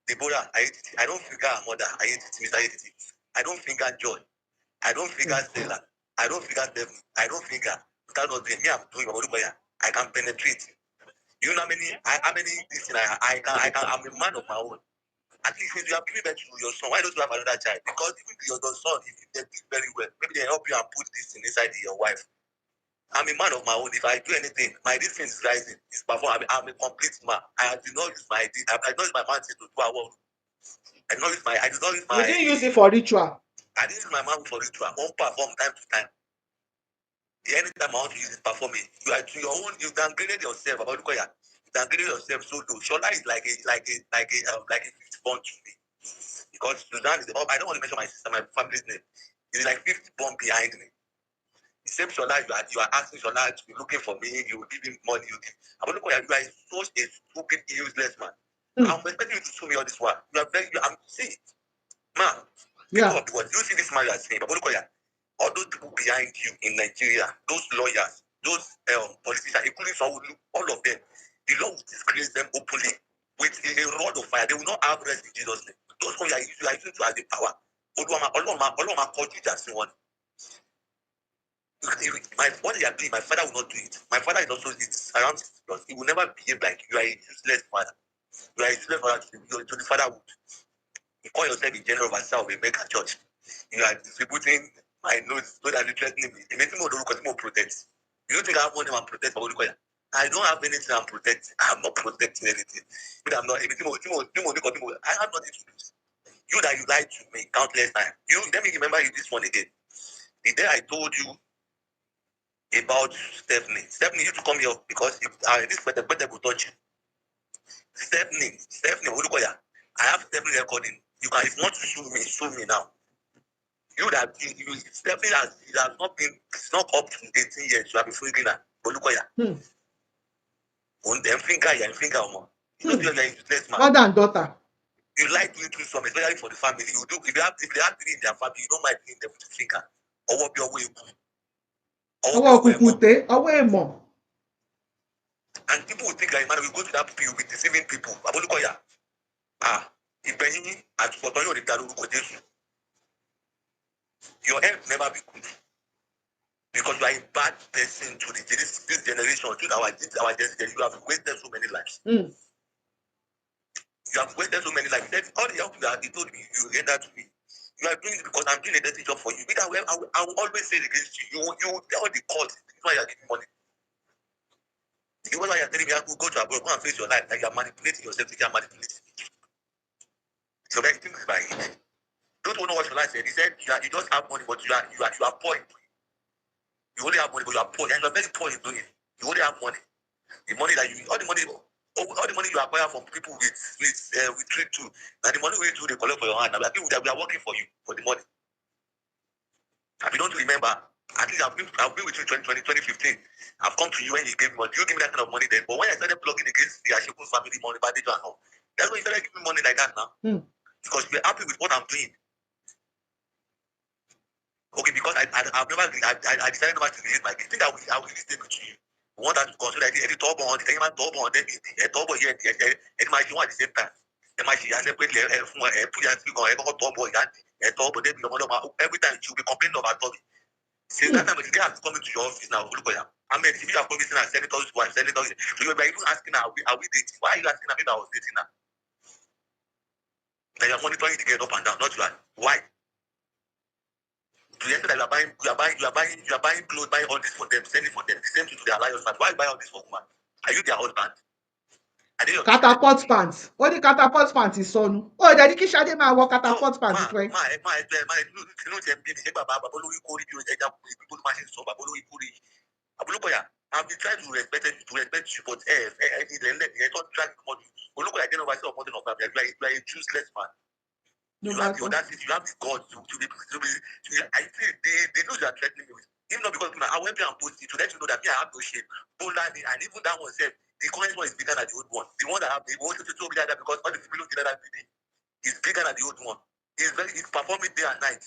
Deborah, I don't think Mother, Mr. Ayetiti. I don't think Joy. I don't think Stella. I don't think Devin. I don't think without not doing me, I'm doing Olukoya. I can penetrate. You know how many this thing I'm a man of my own. At least if you have given birth to your son, why don't you have another child? Because even your son, if they do very well, maybe they help you and put this thing inside your wife. I'm a man of my own. If I do anything, my this thing is rising. It's perform. I'm a complete man. I do not use my I don't use my man to do our work. I do not use my. I do not use my.
You didn't use it for ritual.
I didn't use my man for ritual. I won't perform time to time. Anytime I want to use it, perform it. You are to your own. You downgraded yourself. About Olukoya, you downgraded yourself so low. Shola is like a fifth born to me because Sudan is. I don't want to mention my sister, my family's name. It's like fifth born behind me. The same Shola, you are asking Shola to be looking for me. You give him money. You give. About Olukoya, you are such a stupid, useless man. I'm expecting you to show me all this work. You are very. I'm see, man. People of the world, you see this man you are saying, About Olukoya. All those people behind you in Nigeria, those lawyers, those politicians, including Saulu, all of them, the Lord will disgrace them openly with a rod of fire. They will not have rest in Jesus' name. Those ones you are using to have the power. Oloma called you just one. What they are doing, my father will not do it. My father is also around 60 plus. He will never behave like you are a useless father. You are a useless father to the fatherhood. You call yourself a general overseer of a mega church. You are distributing my notes so that you threaten me. It makes me more protect. You don't think I have money I'm protect for Olukoya? I don't have anything I'm protecting. I'm not protecting anything. But I'm not anything. I have nothing to lose. You that you lied to me countless times. Let me remember you this one again. The day I told you about Stephanie. Stephanie used to come here because this better will touch you. Stephanie, Olukoya. I have Stephanie recording. You can, if you want to sue me now. You that you Stephanie has not been, it's not up to 18 years. You have been freaking her. Olukoya. On them finger, you finger Omo. You know you're a useless man.
Mother and daughter.
You like to do something, especially for the family. You do if they have three in their family, you don't mind doing them with the finger. Or what your way.
Ọwọ́ kùkùté, ọwọ́ èmọ̀.
And people will think like, man, we go to that people, you'll be deceiving people. Olukoya. Ìgbẹ̀yìn àtúbọ̀tán yóò lè dá lórúkọ Jésù. Your health never be good. Because you are a bad person to this generation, to our generation. You have wasted so many lives. You have wasted so many lives. All the help that he told me, you gave that to me. You are doing it because I'm doing a dirty job for you. I will always say it against you. You tell the court, that's why you are giving money. You know why you are telling me I will go to abroad, go and face your life, like you are manipulating yourself, you are manipulating. So many things by it. Don't know what your life said. He said you just have money, but you are poor. You only have money, but you are poor. And you are very poor in doing it. You only have money. The money that all the money you acquire from people with trade too. Now the money we do, they collect for your hand. Now we are working for you for the money. If you don't remember, at least I've been with you 2020, 2015. I've come to you when you gave me money. You give me that kind of money then. But when I started plugging against the Ashekun family money, bandage and all, that's when you started giving me money like that now. Because you're happy with what I'm doing. Okay, because I decided never to release my gift. I think I will release them to you. We want that to consider the top on the man top on the top here and my at the same time. And my she has a put top boy and top but then every time she'll be complaining about Toby. Since that time, the guy has coming to your office now. Look at I mean, if you are promising a senator's wife, senators, you were even asking her, are we dating? Why are you asking her if I was dating her? Now you're monitoring the girl up and down, not you. Why? To the extent that you are buying clothes, buying all this for them, sending for them, the same thing to their alliance fans. Why buy all this for woman? Are you their husband?
Catapult pants. Ó ní catapult pants ìsọnù. Ó dẹ̀ ní kí Ṣadé máa wọ catapult pants fún ẹ.
I've been trying to respect you, but don't drag money. Olukoya, I don't know why you're more than you are a useless man. You have the audacity, you have the guts to be. I think they know you are threatening me with. Even not because I went there and post it to let you know that me I have no shame. Polani and even that one said the current one is bigger than the old one. The one that have the one to show me that because all the people look at that video is bigger than the old one. It's performing day and night.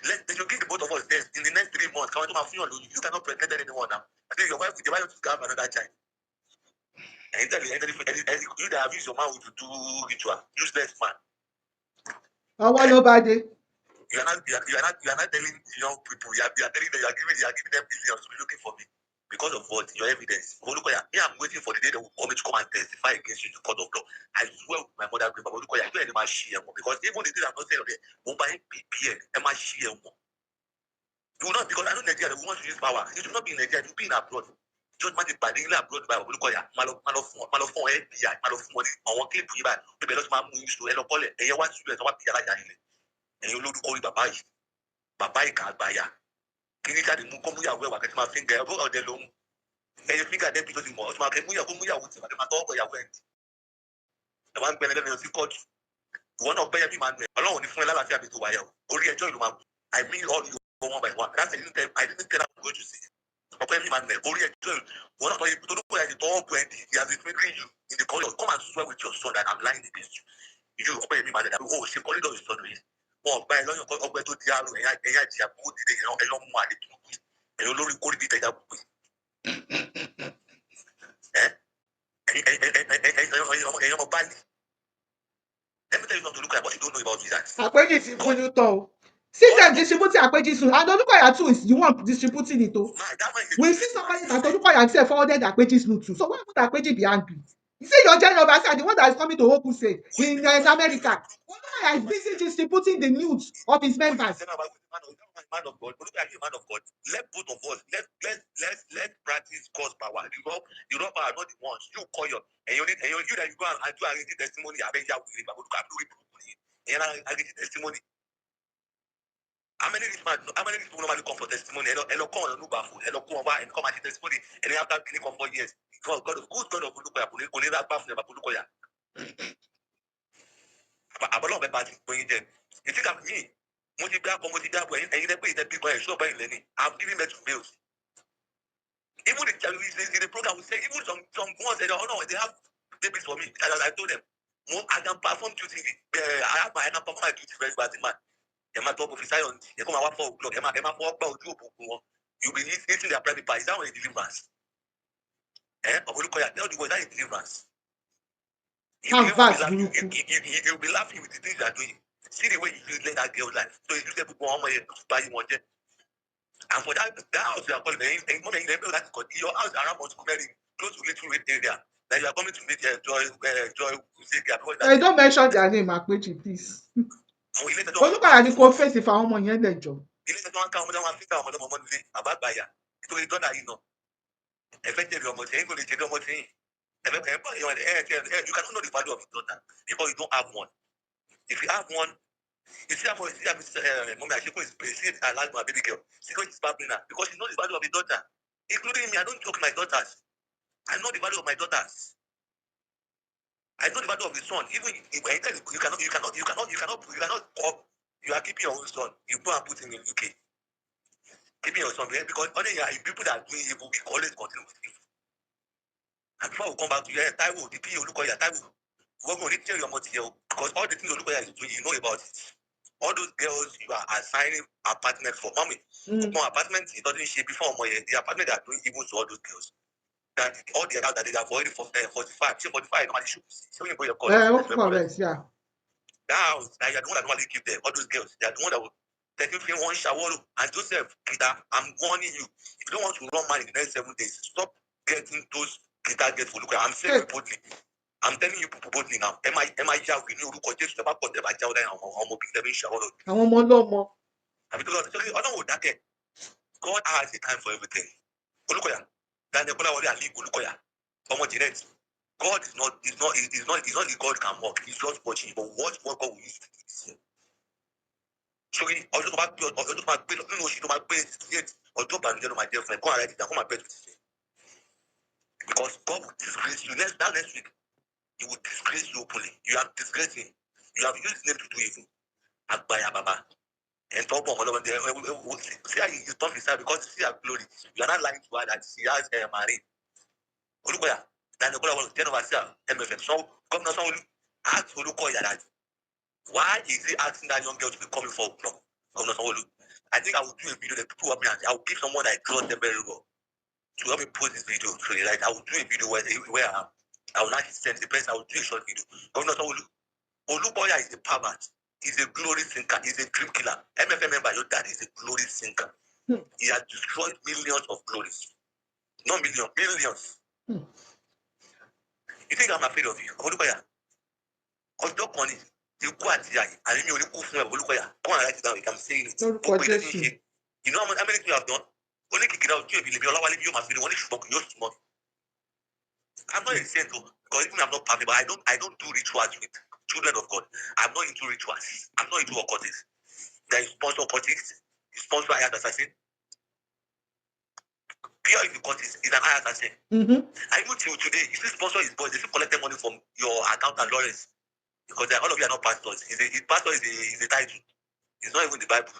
They should give the both of us test in the next 3 months. You cannot pregnant anyone now. I think your wife to have another child. And you that have used your mouth to do ritual, useless man.
Ọwọ́ ló bá dé.
You are not telling young people. You are telling them you are giving them billions to be looking for me. because of what? Your evidence. Olukoya, I'm waiting for the day they will come to come and testify against you to court of law. I swear with my mother, Olukoya, you ain't my share because even the thing I'm not saying, okay, mobile PPN, my share. You will not, because I know Nigeria, they want to use power. You should not be in Nigeria, you be in abroad. Just man, the bad abroad by Olukoya, malo FBI, malo phone, I want clip you back. The better man who used to help all it, and you want to do it, what Piala Yahile. And you look call Baye can't buy ya. Can you tell the Mukomuya where I get my finger, go out there long. And you figure them because in most market, we are going to with my dog where I went. The one Benedict is called one of Baye man alone if we love to wire. Only enjoy the man. I mean all you one by one. That's I didn't tell I'm going to see. Okay, man, only enjoy one of you to look at the dog 20. He has been making you in the corridor. Come and swear with your son that I'm lying against you. You obey me, man. Oh, she corridor is son. Oh, by long ago, to the arrow, and I have put a long one. And you only call it a eh? Let me tell you not to look at what you don't know about Jesus.
Àpèjì ti bínú tán o. See them distributing Àpèjì soon. And Olukoya too is the one distributing it o. We see somebody that Olukoya himself forwarded Àpèjì soon to. So why would Àpèjì be angry? You see your general overseer, the one that is coming to Open State in America. Olukoya is busy distributing the news of his members.
Man of God, man of God. Let both of us let practice God's power. The rubber are not the ones. You call your and you that you go and do a testimony. I bet you will testimony. How many people normally come for testimony? Hello, come on, hello, come over and come and testimony. And then after being come for years, God of Olukoya, only that path never Olukoya. Abalong be bad going there. You think I'm me? And you never the people show by learning. I'm giving them to bills. Even the program will say, even some ones say, oh no, they have debits for me. As I told them, I can perform duty. I can perform my duty very badly, man. Emma top officer on you come at 4 o'clock. Emma walk about you'll be eating their private part. Is that one a deliverance? Olukoya, tell the boy that is deliverance. You'll be laughing with the things you are doing. See the way you let that girl life. So you say people on my buy you one. And for that house you are calling and more than that your house around Montgomery, close to Little Red area. That you are coming to meet Joy.
I don't mention their name, Àpèjì, please. Olukoya ni kò fèsì fún àwọn ọmọ yẹn lẹ́jọ́.
Ilé tó ń ká ọmọdé wọn fi ká ọmọdé ọmọ nílé àbágbáyà nítorí dọ́là yìí náà. Ẹ̀fẹ́ jẹ̀bi ọmọ tí yín kò lè jẹ̀bi ọmọ tí yín. You cannot know the value of your daughter because you don't have one. If you have one, you see how Mommy Ashekun is praising her life, my baby girl. She knows she's babbling her because she knows the value of the daughter. Including me, I don't joke my daughters. I know the value of my daughters. I know the value of the son. Even if you cannot, you are keeping your own son. You go and put him in UK. Keeping your son because other people that are doing evil will always continue with evil. And before we come back to you, Taiwo, the PA Olukoya, Taiwo, we're going to tell you about it because all the things Olukoya is doing, you know about it. All those girls you are assigning apartments for. Mommy, apartments, it doesn't shape before the apartment they are doing evil to all those girls. That all the house that they avoid for 45. See, 45 normally should show you your color.
Correct, yeah.
That house, that you are the one that normally give them, all those girls, they are the one that will take you in one shower. And Joseph, Kita, I'm warning you. If you don't want to run man in the next 7 days, stop getting those Kita get for look. I'm saying you boldly. I'm telling you boldly now. Am I we knew look just about what they are down or pick them in shower.
Àwọn ọmọ lọ́mọ.
I mean, God has a time for everything. Olukoya, Daniel Kola Wale Ali Olukoya, Omo Jeanette. God is not the God can work. He's just watching, but watch what God will use to do this year. So ọjọ́ tó máa gbé nínú oṣù tó máa gbé ọjọ́ ìbànújẹ́ ló máa jẹ́ fún ẹ kó ara ẹ̀ dìjà kó máa bẹ́ẹ̀ tó ti ṣe. Because God will disgrace you next week. He will disgrace you openly. You have disgraced him. You have used his name to do evil. Agbaya Baba. And talk about see how you talk inside because see her glory. You are not lying to her that she has married. Olukoya, Daniel Kola was general MFM. So Governor Sanwo-Olu asked Olukoya that why is he asking that young girl to be coming for Governor Sanwo-Olu? I think I will do a video that people will be I will give someone I trust them very well to help me post this video. So like I will do a video where I will not send the person. I will do a short video. Governor Sanwo-Olu, Olukoya is a pervert. He's a glory sinker. He's a dream killer. MFM member, your dad is a glory sinker. He has destroyed millions of glories. Not millions, millions. You think I'm afraid of you? Olukoya. Ọjọ́ kan ni ikú àti àyè àní mi ò ní kú fún ẹ Olukoya. Come on, write it down. I'm saying it.
Lórúkọ Jésù.
You know how many things you have done? Only kìkìdá ojú èmi lèmi Ọláwálé bí yóò máa fi ni wọ́n ní ṣùgbọ́n kò yóò súnmọ́. I'm not a saint though, because even I'm not perfect, but I don't do rituals with children of God. I'm not into rituals. I'm not into occultics. There is sponsor occultics, sponsor ayat assassin. Pure if you cultist is an ayat assassin. I even till today, you still sponsor his boys, they still collected money from your accountant Lawrence. Because all of you are not pastors. Pastor is a title. It's not even the Bible.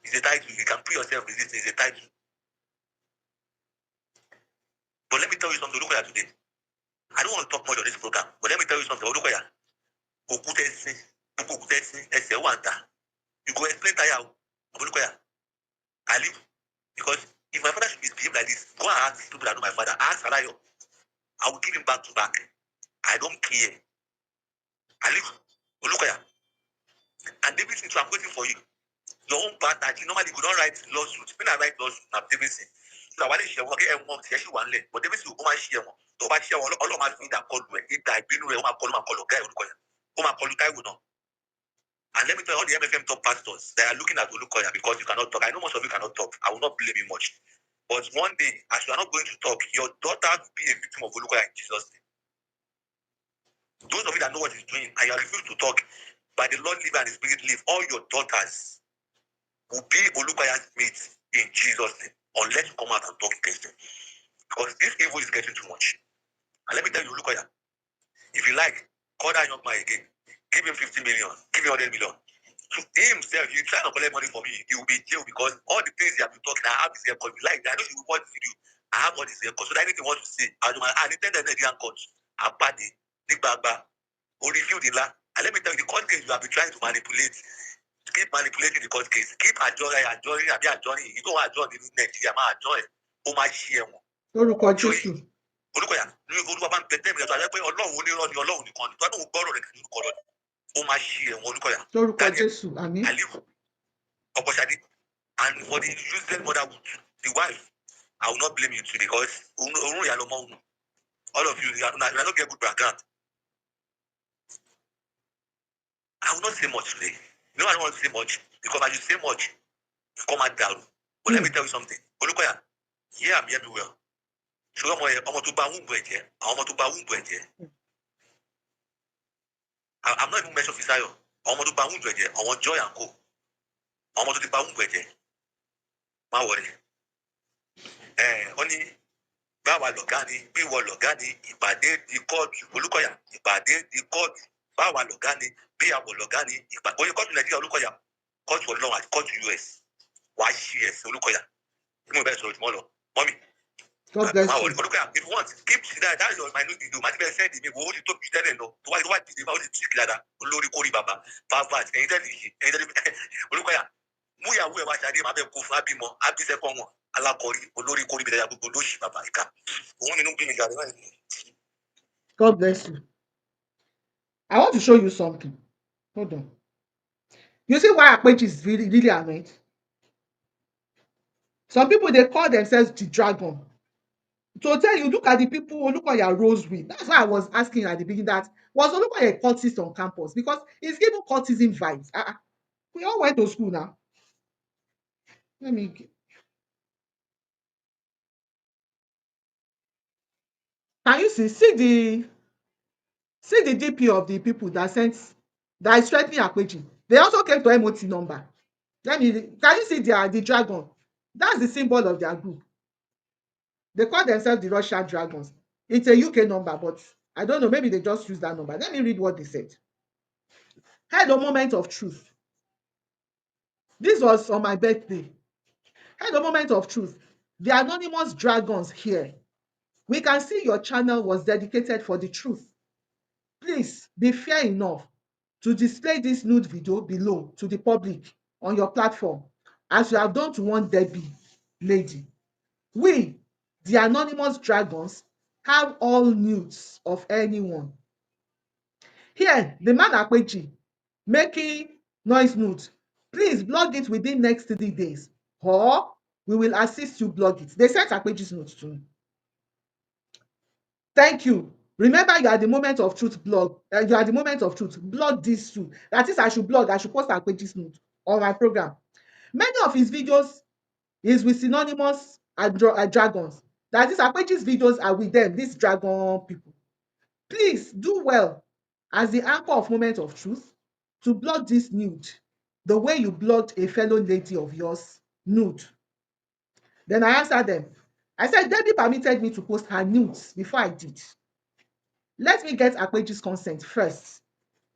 It's a title. You can put yourself with it. It's a title. But let me tell you something, Olukoya, today. I don't want to talk much on this program, but let me tell you something, Olukoya. You go explain tire, Olukoya. I live because if my father should misbehave like this, go and ask these people that know my father. Ask Alayo. I will give him back to back. I don't care. I live Olukoya. And Davidson, so I'm waiting for you. Your own partner, normally you don't write lawsuits. When I write lawsuits, I'm Davidson. So I want to share what I want to share one leg. But Davidson, who might share one. So I share all of my things that call you. It died. Been where I call guy. Who I call you guy will know. And let me tell you, all the MFM top pastors, they are looking at Olukoya because you cannot talk. I know most of you cannot talk. I will not blame you much. But one day, as you are not going to talk, your daughter will be a victim of Olukoya in Jesus' name. Those of you that know what he's doing and you refuse to talk, by the Lord live and the Spirit live, all your daughters will be Olukoya's mates in Jesus' name, unless you come out and talk against them. Because this evil is getting too much. And let me tell you, Olukoya, if you like, call that young man again. Give him 50 million, give him 100 million. To himself, you try to collect money from me, he will be in jail because all the things you have been talking, I have his record. You like that, I know you will watch the video. I have all his record. So that anything you want to say, I attend the Nigerian court. I party, Nigbagba, or review the law. And let me tell you, the court case you have been trying to manipulate. Keep manipulating the court case. Keep adjourning. You don't adjourn in Nigeria, man, adjourn. Oh my share.
Lórúkọ Jésù.
Olukoya, Olúwa bá ń bẹ tẹ́mi lẹ́tọ́ àjẹ́ pé Ọlọ́run onírọ́ ni Ọlọ́run nìkan ni. Tọ́dún gbọ́rọ̀ rẹ̀ kì í kọ́ lọ. Ó máa ṣí ẹ̀wọ̀n Olukoya.
Lórúkọ Jésù. Àmín.
Aliu, Ọ̀pọ̀ṣadé. And for the useless motherhood, the wife, I will not blame you too because Orun ìyá lọmọ òun. All of you are not get good background. I will not say much today. You know I don't want to say much because as you say much, you come out down. But let me tell you something. Olukoya, hear me well. ṣùgbọ́n ọmọ tó bá wúńbù ẹ̀ jẹ́ àwọn ọmọ tó bá wúńbù ẹ̀ jẹ́ I'm not even mention Fisayo àwọn ọmọ tó bá wúńbù ẹ̀ jẹ́ àwọn Joy and Co àwọn ọmọ tó ti bá wúńbù ẹ̀ jẹ́ má wọlé ó ní báwa lọ̀gá ni bí wọ́n lọ̀gá ni ìpàdé di kóòtù Olúkọ̀yà ìpàdé di kóòtù báwa lọ̀gá ni bí àwọ̀ lọ̀gá ni ìpàdé oye kóòtù Nàìjíríà Olúkọ̀yà kóòtù Ọlọ́run àti kóòtù US wàá ṣí ẹ̀sìn Olúkọ̀yà tí mo bẹ́ẹ̀ sọ̀rọ̀ jùmọ̀ lọ mọ́mì.
God bless you.
If you want, keep that. That is my new video. My people said me, we only talk to them. No, why did they only speak like that? Olórí kórìí bàbá, bàbá, ẹ̀yin tẹ́lẹ̀ Olúkọ̀yà, mú ìyàwó ẹ̀ wá ṣáde, màá bẹ̀ kó fún abímọ, abíṣẹ́ kọ́ wọn, alákọ̀ọ́rí, olórí kórìí bẹ̀rẹ̀ gbogbo lóṣì bàbá ìka. Òun nínú bí mi jáde náà.
God bless you. I want to show you something. Hold on. You see why Akpechi is really annoyed? Some people, they call themselves the dragon. To tell you, look at the people Olukoya rose with. That's why I was asking at the beginning that, was Olukoya a cultist on campus? Because it's giving cultism vibes. We all went to school now. Let me... Can you see the DP of the people that is threatening Akpechi? They also came to MOT number. Can you see the dragon? That's the symbol of their group. They call themselves the Russian Dragons. It's a UK number, but I don't know, maybe they just use that number. Let me read what they said. Heard a moment of truth. This was on my birthday. Heard a moment of truth. The anonymous dragons here. We can see your channel was dedicated for the truth. Please be fair enough to display this nude video below to the public on your platform, as you have done to one Debbie lady. We, the anonymous dragons, have all nudes of anyone. Here, the man Akpechi making noise nude. Please blog it within next 3 days, or We will assist you blog it. They sent Akpeji's notes to me. Thank you. Remember, you are the moment of truth blog. You are the moment of truth. Blog this too. That is, I should blog. I should post Akpeji's note on my program. Many of his videos is with synonymous dragons. That is, Akpeji's videos are with them, these dragon people. Please do well as the anchor of Moment of Truth to blog this nude the way you blogged a fellow lady of yours nude. Then I answered them. I said, Debbie permitted me to post her nudes before I did. Let me get Akpeji's consent first.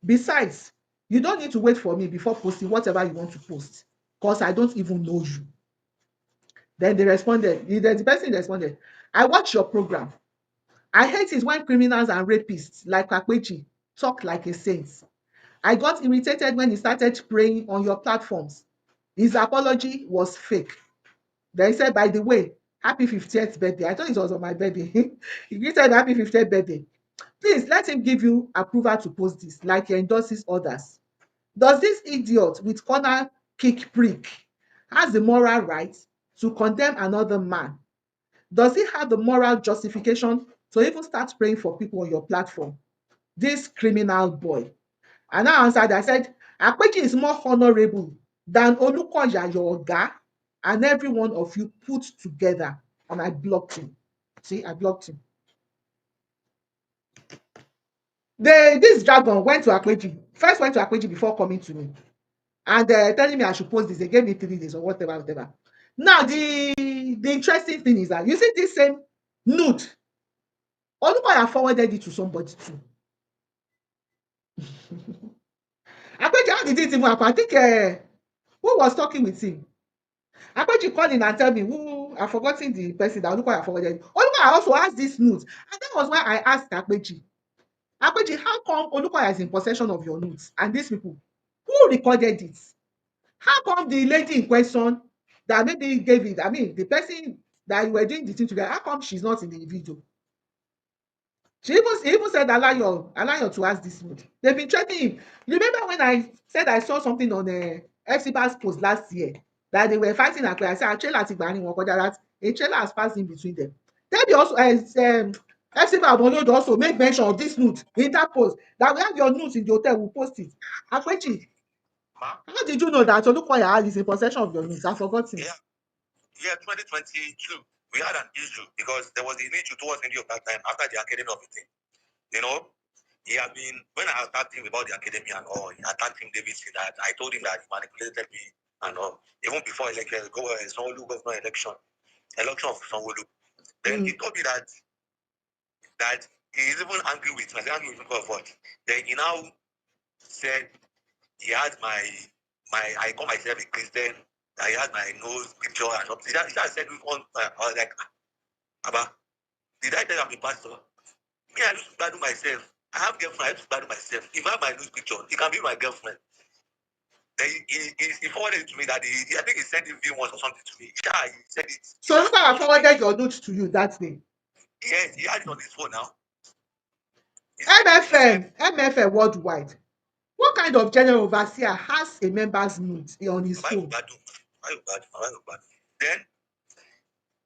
Besides, you don't need to wait for me before posting whatever you want to post because I don't even know you. Then they responded, the person responded, I watch your program. I hate it when criminals and rapists like Akpeji talk like a saint. I got irritated when he started praying on your platforms. His apology was fake. Then he said, by the way, happy 50th birthday. I thought it was on my birthday. He greeted happy 50th birthday. Please let him give you approval to post this, like he endorses others. Does this idiot with corner kick prick has the moral right to condemn another man? Does he have the moral justification to even start praying for people on your platform? This criminal boy. And I answered, I said, Akpeji is more honorable than Olukoya, your oga, and every one of you put together. And I blocked him. See, I blocked him. This dragon went to Akpeji, first went to Akpeji before coming to me. And telling me I should post this. They gave me 3 days or whatever, whatever. Now, the interesting thing is that you see this same nude, Olukoya forwarded it to somebody too. Akpeji, how did it even happen? I think who was talking with him? Akpeji called in and tell me who, I've forgotten the person that Olukoya forwarded. Olukoya also asked this nude. And that was why I asked Akpeji, how come Olukoya is in possession of your nudes? And these people, who recorded it? How come the lady in question that maybe gave it, I mean, the person that you were doing the thing together, how come she's not in the video? He even said, allow you to ask this mood. They've been threatening him. You remember when I said I saw something on FCBA's post last year that they were fighting at I said, a trailer that a trailer has passed in between them. Debbie also, FCBA Abolodo also made mention of this note in that post that we have your notes in the hotel, we'll post it. Akpeji, how did you know that Olukoya is in possession of your notes? I've forgotten.
Yeah, 2022, we had an issue because there was an issue towards the end of that time after the academy of the thing. You know, he had been, when I attacked him about the academy and all, he attacked him, David, that I told him that he manipulated me and all. Even before election, Sanwo-Olu governor election of Sanwo-Olu. Then he told me that he is even angry with me. I said, angry with me for what? Then he now said he had I call myself a Christian. I had my nose picture and something. He just said with one I was like, Abba, did I tell you I'm a pastor? Me, I used to battle myself. I have girlfriend, I used to battle myself. If I have my nose picture, he can be my girlfriend. Then he forwarded it to me that I think he sent it once or something to me. Yeah, he said it.
So look how I forwarded your notes to you that day.
Yes, he had it on his phone now.
MFM worldwide. What kind of general overseer has a member's note on his phone?
Then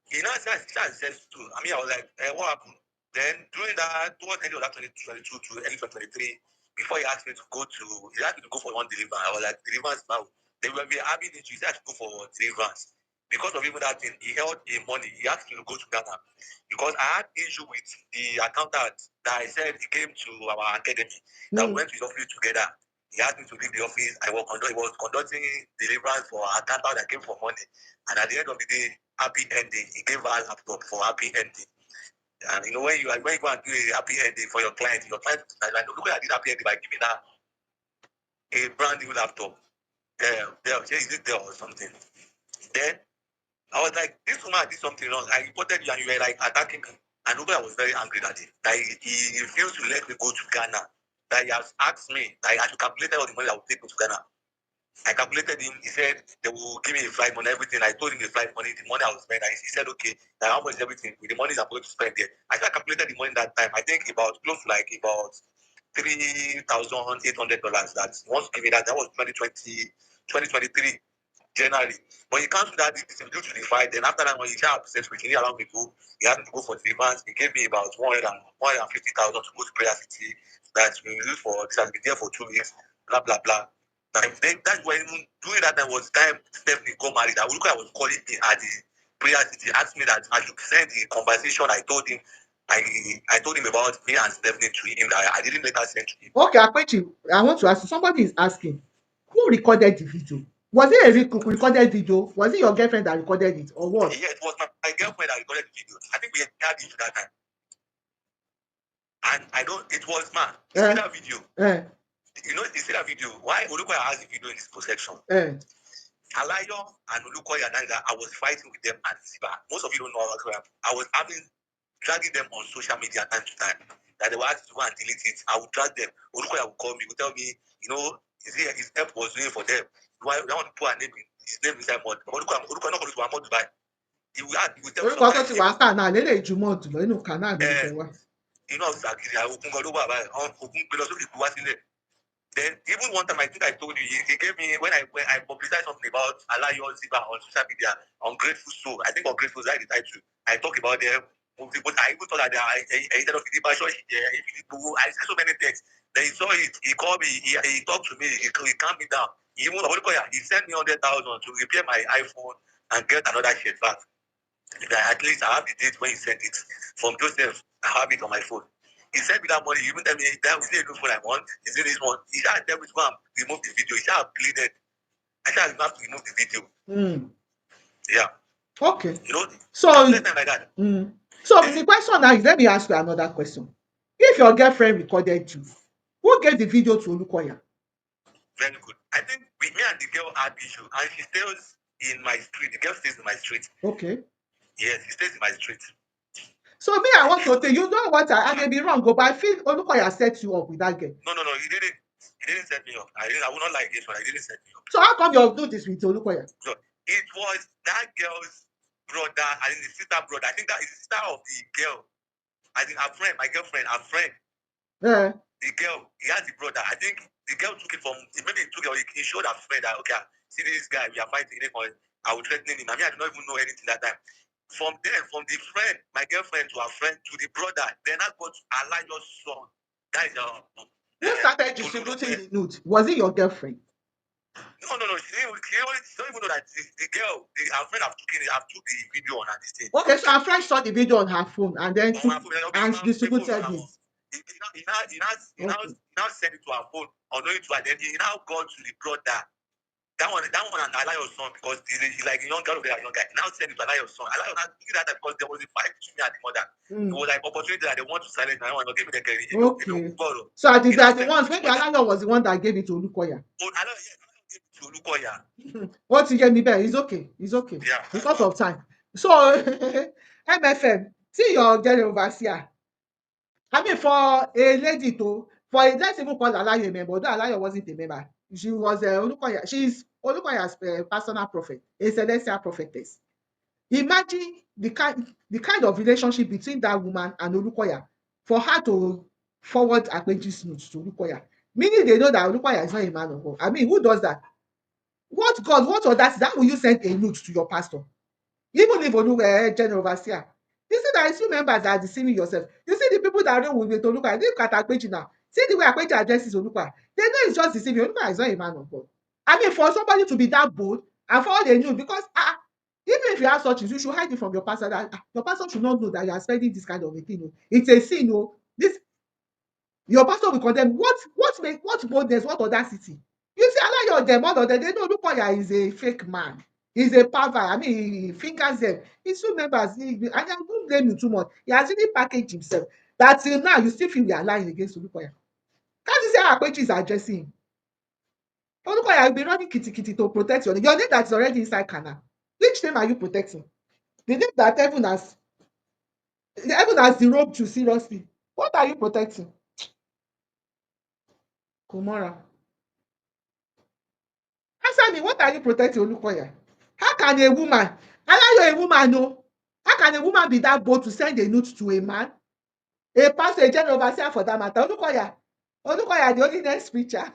he now says too. I mean, I was like, what happened? Then during that, towards the end of that 2022 to early 2023, before he asked me to go for one deliverance, I was like, deliverance now. They will be having it. He said I should go for deliverance. Because of even that thing, he held a money. He asked me to go to Ghana. Because I had issue with the accountant that I said he came to our academy. That we went to the office together. He asked me to leave the office. He was conducting deliverance for our accountant that came for money. And at the end of the day, happy ending. He gave her a laptop for happy ending. And you know, when you go and do a happy ending for your client like, look at this happy ending by giving her a brand new laptop. Is it there or something? Then I was like, this woman did something wrong. I reported you and you were like attacking me. And Uber was very angry that day. That he refused to let me go to Ghana. That he has asked me that I should calculate all the money that would take me to Ghana. I calculated him. He said they will give me a flight money, everything. I told him the flight money, the money I will spend. He said, okay, now how much is everything? With the money I'm going to spend there. I calculated the money that time. I think about close to like about $3,800. That once give me that was 2023. January. But he canceled that due to the fight. Then after that, when he got upset with me, allowed me to go. He had to go for the advance. He gave me about 150,000 to go to Prayer City. That we use for this has been there for 2 weeks. Blah blah blah. Then that's when during that time was time Stephanie got married. Olukoya was calling me at the Prayer City, asked me that I should send the conversation. I told him about me and Stephanie to him that I didn't let her send to him.
Okay, Akpechi, I want to ask you, somebody is asking, who recorded the video? Was it a recorded video? Was it your girlfriend that recorded it or what?
Yeah, it was my girlfriend that recorded the video. I think we had issue that time. And I don't, it was man. You see that video? You see that video? Why Olukoya has the video in his possession? Alayo and Olukoya, I was fighting with them at Ziba. Most of you don't know about I was dragging them on social media time to time. That they were asked to go and delete it. I would drag them. Olukoya would call me, would tell me, his help was doing for them. Why they want to put his name inside mod. Olukoya not going to mod Dubai. He will tell me.
Orúkọ tó ti wà ká náà lélẹ̀ ìjùmọ̀ jùlọ inú kanáà ló ń wá.
Inú ọ̀sán àkìrì òkun kan ló wà báyìí òkun gbé lọ sókè gbé wá sílẹ̀. Then even one time I think I told you he gave me when I publicized something about Alayo Ziba on social media, Ungrateful Soul. I think Ungrateful Soul is the title. I talk about them, but I even thought that I instead of I said so many things. Then he saw it, he called me, he talked to me, he calmed me down. He sent me 100,000 to repair my iPhone and get another shit back. At least I have the date when he sent it from Joseph. I have it on my phone. He sent me that money. He even tell me that we see a new phone I want. Is it this one? He shall tell me to go and remove the video. He shall pleaded. I shall have to remove the video. Yeah.
Okay.
So like that.
So the question now is, let me ask you another question. If your girlfriend recorded you, who gave the video to Olukoya?
Very good. I think with me and the girl had issue, and she stays in my street. The girl stays in my street.
Okay.
Yes, she stays in my street.
So me, I want to tell you, know what? I may be wrong, but I feel Olukoya set you up with that girl.
No, he didn't. He didn't set me up. I will not like this one. I didn't set me up.
So how come you do this with Olukoya?
So it was that girl's brother, I think the sister brother. I think that is the sister of the girl. I think her friend, my girlfriend, her friend.
Yeah.
The girl, he has the brother. I think the girl took it from, maybe he took it, he showed her friend that, okay, see this guy, we are fighting, I will threaten him. I mean, I do not even know anything that time. From then, from the friend, my girlfriend to her friend, to the brother, then I got to Alayo's son. That is
who started distributing the nude? Was it your girlfriend?
No. She don't even know that the girl, her friend have took the video on her this thing.
Okay, so her friend saw the video on her phone and then distributed it.
He now sent it to her phone, unknowing to her. Then he now got to the brother. That one and Alayo's son, because he's like a young girl over there, a young guy. He now sent it to Alayo's son. Alayo now did that because there was a fight between me and the mother. It was like opportunity that they want to silence. I want to give me the credit.
Okay. So are the ones, maybe Alayo was the one that gave it to Olukoya.
Alayo gave it to Olukoya.
What you get me there? It's okay. It's okay.
Yeah.
Because of time. So MFM, see your general overseer. I mean, for a lady let's even call Alayo a member, although Alayo wasn't a member. She was Olukoya. She's Olukoya's personal prophet, a celestial prophetess. Imagine the kind of relationship between that woman and Olukoya for her to forward Akpechi's notes to Olukoya. Meaning they know that Olukoya is not a man of God. I mean, who does that? What God, what audacity? How will you send a note to your pastor? Even if Olukoya general overseer. You see that few members are deceiving yourself. You see the people that roll with Olukoya, they look at Akpechi now. See the way Akpechi addresses Olukoya. They know it's just deceiving. Olukoya is not a man of God. I mean, for somebody to be that bold and for all they knew, because even if you have such things, you should hide it from your pastor. That your pastor should not know that you are spending this kind of a thing. It's a sin. This your pastor will condemn. What boldness, what audacity? You see, Alayo them, all of them, they know Olukoya is a fake man. He's a pervert. I mean, he fingers them. His two members, and I don't blame you too much. He has really packaged himself. That till now, you still feel we are lying against Olukoya. Can't you see how Akpechi is addressing him? Olukoya will be running kitty to protect your name that is already inside Canaan. Which name are you protecting? The name that heaven has derobed you seriously. What are you protecting? Komora. Answer me, what are you protecting, Olukoya? How can a woman, Alayo a woman, no? How can a woman be that bold to send a note to a man? A pastor, a general overseer for that matter. Olukoya, the only next preacher.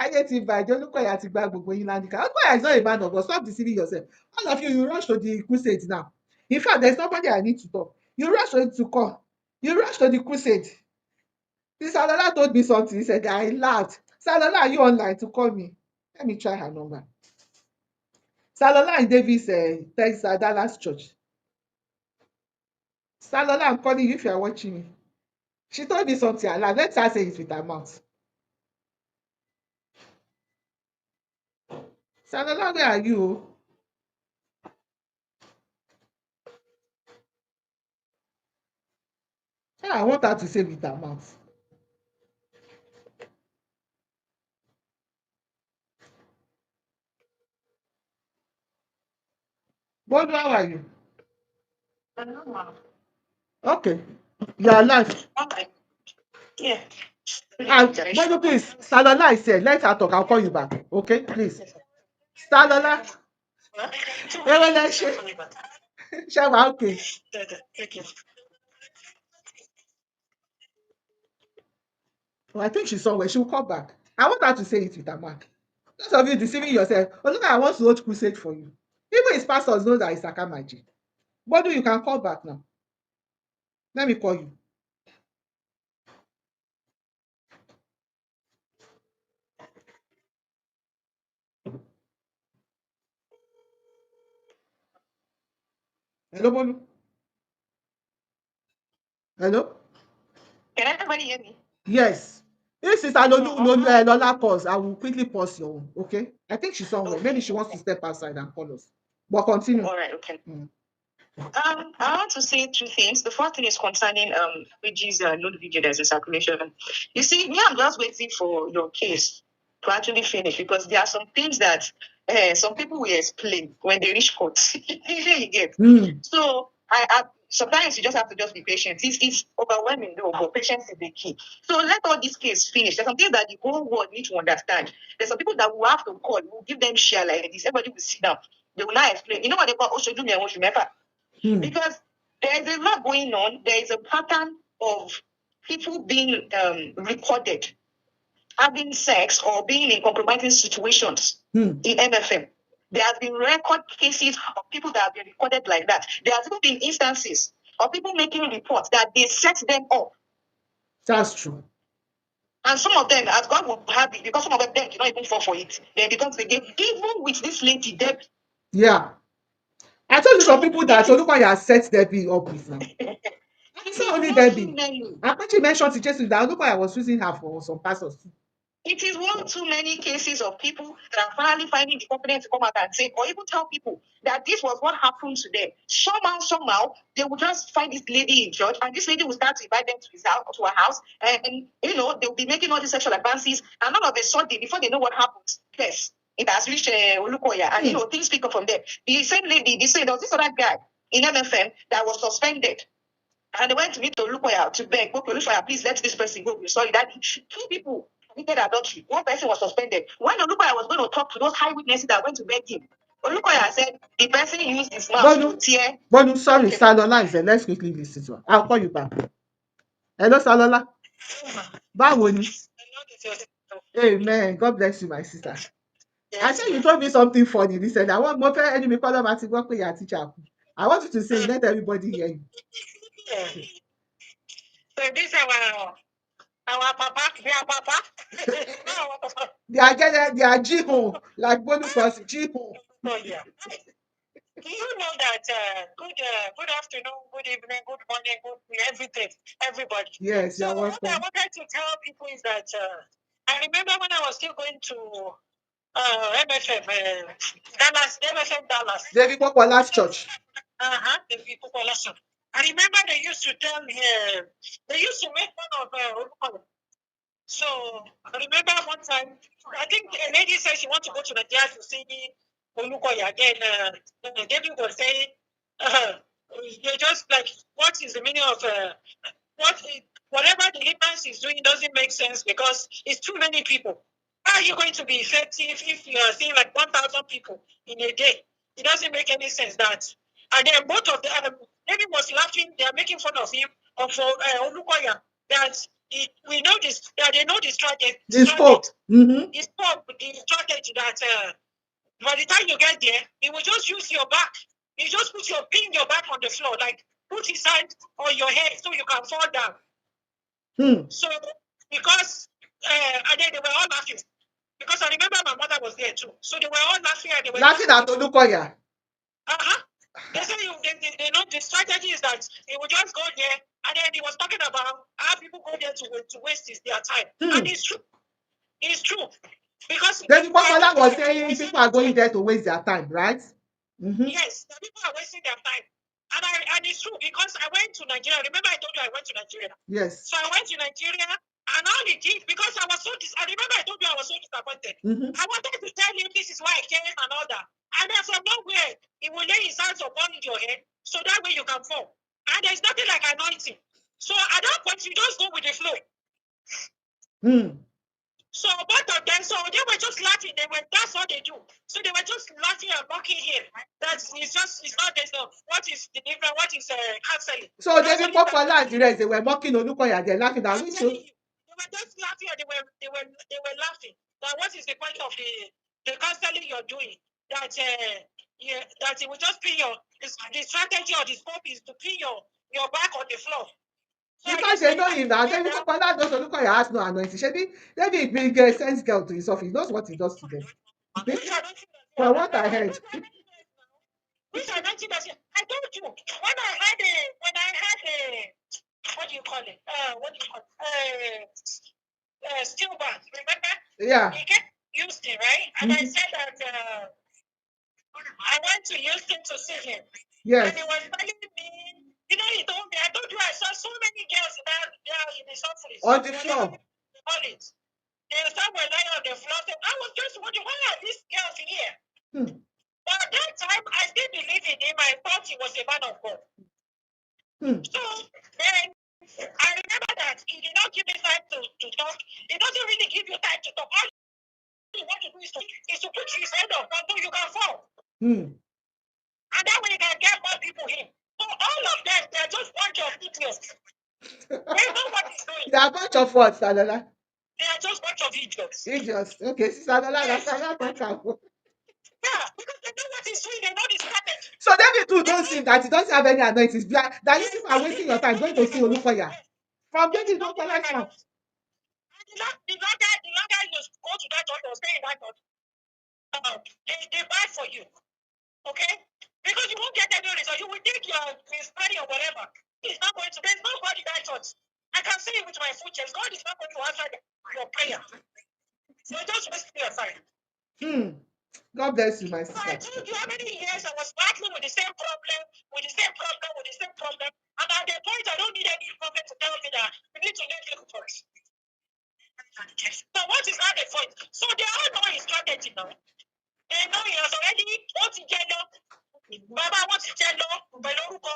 Ayé ti bàjẹ́, Olukoya ti gba gbogbo yín láńdíkà. Olukoya is not a man of God. Stop deceiving yourself. All of you, you rush to the crusade now. In fact, there's nobody I need to talk. You rush to call. You rush to the crusade. This Salola told me something. He said, I laughed. Salola, are you online to call me? Let me try her number. Salola in Davis, Texas, Dallas Church. Salola, I'm calling you if you are watching me. She told me something. I laughed. Let her say it with her mouth. Salola, where are you? I want her to say with her mouth. Bolu, how are you? Okay. You are alive.
Okay. Yeah.
Bolu, please. Salola is here. Let her talk. I'll call you back. Okay, please. Salola. Ewele ṣe. Ṣé wàá okay? Well, I think she's somewhere. She'll call back. I want her to say it with her mouth. Those of you deceiving yourself. Oh, look, I want to hold crusade for you. Even his pastors know that it's Akamaji. Bolu, you can call back now. Let me call you. Hello, Bolu. Hello?
Can everybody hear me?
Yes. If Sister Lola calls, I will quickly pause your own. Okay? I think she's somewhere.
Okay,
Maybe she wants to step outside and call us. But continue.
All right, okay. I want to say two things. The first thing is concerning Reggie's nude video that's in circulation. You see, me, I'm just waiting for your case to actually finish because there are some things that some people will explain when they reach court. You get. So I sometimes you just have to just be patient. It's overwhelming though, but patience is the key. So let all this case finish. There's some things that the whole world need to understand. There's some people that will have to call. We'll give them share like this. Everybody will sit down. They will not explain. You know what they call Oshodu me and Oshumeka? Because there is a lot going on. There is a pattern of people being recorded having sex or being in compromising situations in MFM. There have been record cases of people that have been recorded like that. There have even been instances of people making reports that they set them up.
That's true.
And some of them, as God will have it, because some of them did not even fall for it. They because they gave, even with this lady, Debbie.
Yeah. I told you some people that Olukoya set Debbie up with now. It's not only Debbie. Apache mentioned to Jesus that Olukoya was using her for some pastors too.
It is one too many cases of people that are finally finding the confidence to come out and say, or even tell people that this was what happened to them. Somehow, they will just find this lady in church, and this lady will start to invite them to his house, to her house, and they'll be making all these sexual advances, and all of a sudden, before they know what happens, yes, it has reached Olukoya, and things pick up from there. The same lady, there was this other guy in MFM that was suspended. And they went to meet Olukoya to beg, okay, Olukoya, please let this person go. We're sorry that two people committed adultery. One person was suspended. When Olukoya was going to talk to those high witnesses that went to beg him, Olukoya said the person used his mouth to tear.
Bonu, sorry, okay. Salola is there. Let's quickly listen to her. I'll call you back. Hello, Salola. Báwo ni? Amen. God bless you, my sister. Yes, I think you told me something funny. Listen, I want more enemy color I want you to say, let everybody hear you.
So this is our papa, their papa.
They are Jiho, like Bonu Cross, Jiho.
Oh, yeah. Do you know that good afternoon, good evening, good morning, good everything, everybody?
Yes,
so
what
I wanted to tell people is that I remember when I was still going to MFM, Dallas.
David Popola's church.
David Popola's church. I remember they used to tell me, they used to make fun of So I remember one time, I think a lady said she wants to go to the jazz to see Olukoya. Then David was saying, you're just like, what is the meaning of whatever the Libanese is doing doesn't make sense because it's too many people. How are you going to be effective if you are seeing like 1,000 people in a day? It doesn't make any sense that. And then both of them, David was laughing, they are making fun of him, of Olukoya, that we know this. They know the strategy.
The scope. Mm-hmm.
The scope, the strategy that by the time you get there, he will just use your back. You just pin your back on the floor, like put his hand on your head so you can fall down. So because and then they were all laughing. Because I remember my mother was there too. So they were all laughing and they were
laughing at Olukoya.
They say they know the strategy is that he would just go there and then he was talking about how people go there to waste their time. And it's true. It's true. Because
David Popola was saying people are going there to waste their time, right?
Yes, the people are wasting their time. And it's true because I went to Nigeria. Remember I told you I went to Nigeria?
Yes.
So I went to Nigeria and all it did, because I was so I remember I told you I was so disappointed. I wanted to tell him this is why I came and all that. And then from nowhere, he will lay his hands upon your head so that way you can fall. And there's nothing like anointing. So at that point, you just go with the flow. So both of them, so they were just laughing. That's what they do. So they were just laughing and mocking him. It's not there's no, what is the difference, what is counseling.
So David Popola and the rest, they were mocking Olukoya, they're laughing at me.
They were just laughing and they were laughing. Now what is the point of the counseling you're doing? That that it will just pin the strategy or the scope is to pin your back on the floor.
Because they know him now. David Popola knows Olukoya has no anointing. David bring a sense girl to his office. He knows what he does to them. From what I heard.
Which anointing does I told you when I had a what do you call it? Steel bath, remember?
Yeah.
He kept Houston, right? And I said that I went to Houston to see him.
Yes.
And he was telling me, he told me, I told you I saw so many girls in his office.
On the floor.
They were lying on the floor. I was just wondering, why are these girls here? But at that time, I still believe in him. I thought he was a man of God. So then I remember that he did not give me time to talk. He doesn't really give you time to talk. All you want to do is to put his head up until you can fall. And that way you can get more people in. So all of them, they're just bunch of idiots. They know what he's doing.
They are a bunch of what, Sanola?
They are just bunch of idiots.
Idiots. Okay, Sanola, that's another talk.
Yeah, because they know what he's doing, they know the strategy.
So David too don't seem that he doesn't have any anointings. That you people are wasting your time going to see Olukoya. From David, don't collect now.
The longer you go to that church or stay in that church, they buy for you. Okay? Because you won't get any result. You will take your study or whatever. It's not going to, there's no God in that church. I can see it with my foot chest. God is not going to answer your prayer. You're just wasting your time.
God bless you, my sister.
I told you how many years I was battling with the same problem, with the same problem. And at the point, I don't need any prophet to tell me that we need to leave you first. So what is not the point? So they all know his strategy now. They know he has already what's in jello. Baba, what's in jello? Beloruko.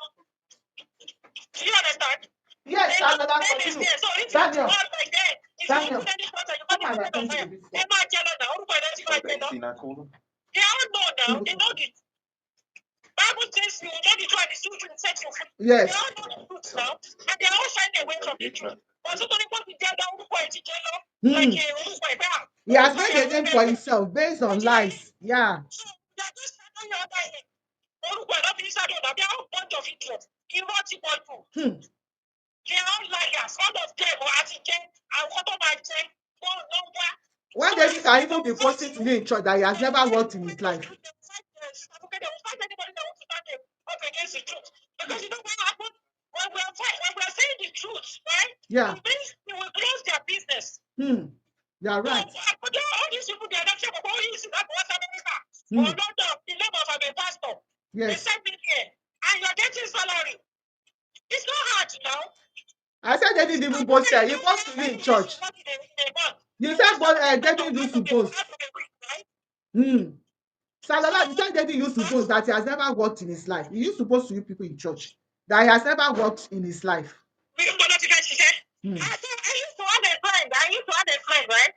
Do you understand?
Yes,
so if it's
Daniel.
not like that, if you put any water, you can't put it on fire. They might jello now. They all know now. They know this. Bible says you know the truth, the truth will set you free.
Yes.
They all know the truth now, and they all shying away from the truth. But so many people like
he has made a name for himself based on lies. Yeah.
So they're just standing your other head. They are all bunch of idiots. They are all liars. All of them are at the and what of my check.
One day he can even be posting to you in church that he has never worked in his life.
They will fight anybody that wants to stand up against the truth. Because you know what happened? When we are saying the truth, right?
Yeah.
It will close their business.
You are right.
So, all these people, they are not sure about you see that West America. Or not the name of a pastor.
Yes.
They send me here. And you're getting salary. It's not hard, you know.
I said David even post here. He posts to me in church. You said David used to post. Sanola, you said David used to post that he has never worked in his life. He used to post to you people in church that he has never worked in his life.
I used to have a friend, right?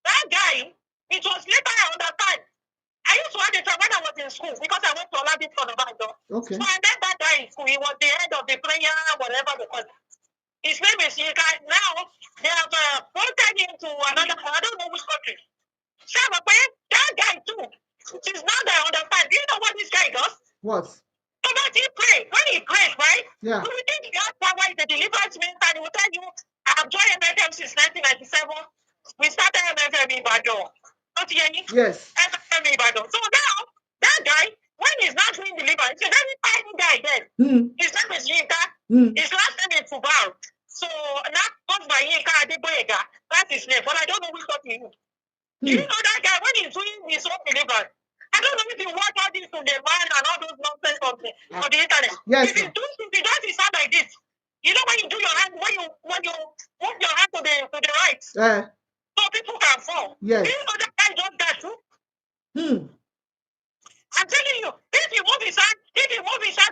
That guy, it was later I understand. I used to have a friend when I was in school because I went to Olabis for the Bible.
Okay.
So I met that guy in school. He was the head of the prayer, whatever the call. His name is Yinka. Now they have voted him to another, I don't know which country. That guy too. It is not that I understand. Do you know what this guy does?
What?
So that he prays. When he prays, right?
Yeah.
Do you think he has power in the deliverance minister? And he will tell you, I have joined MFM since 1997. We started MFM in Badon. Don't you hear me?
Yes.
MFM in Badon. So now, that guy, when he's not doing deliverance, he's a very tiny guy then. His name is Yinka. His last name is Fubal. So that goes by Yinka Adeboyega. That's his name. But I don't know which one he is. Do you know that guy when he's doing his own deliverance? I don't know if you watch all this to the man and all those nonsense on the internet.
Yes.
If he does his hand like this, you know when you do your hand, when you move your hand to the right, so people can fall.
Yes.
Do you know that guy does that too? I'm telling you, if he move his hand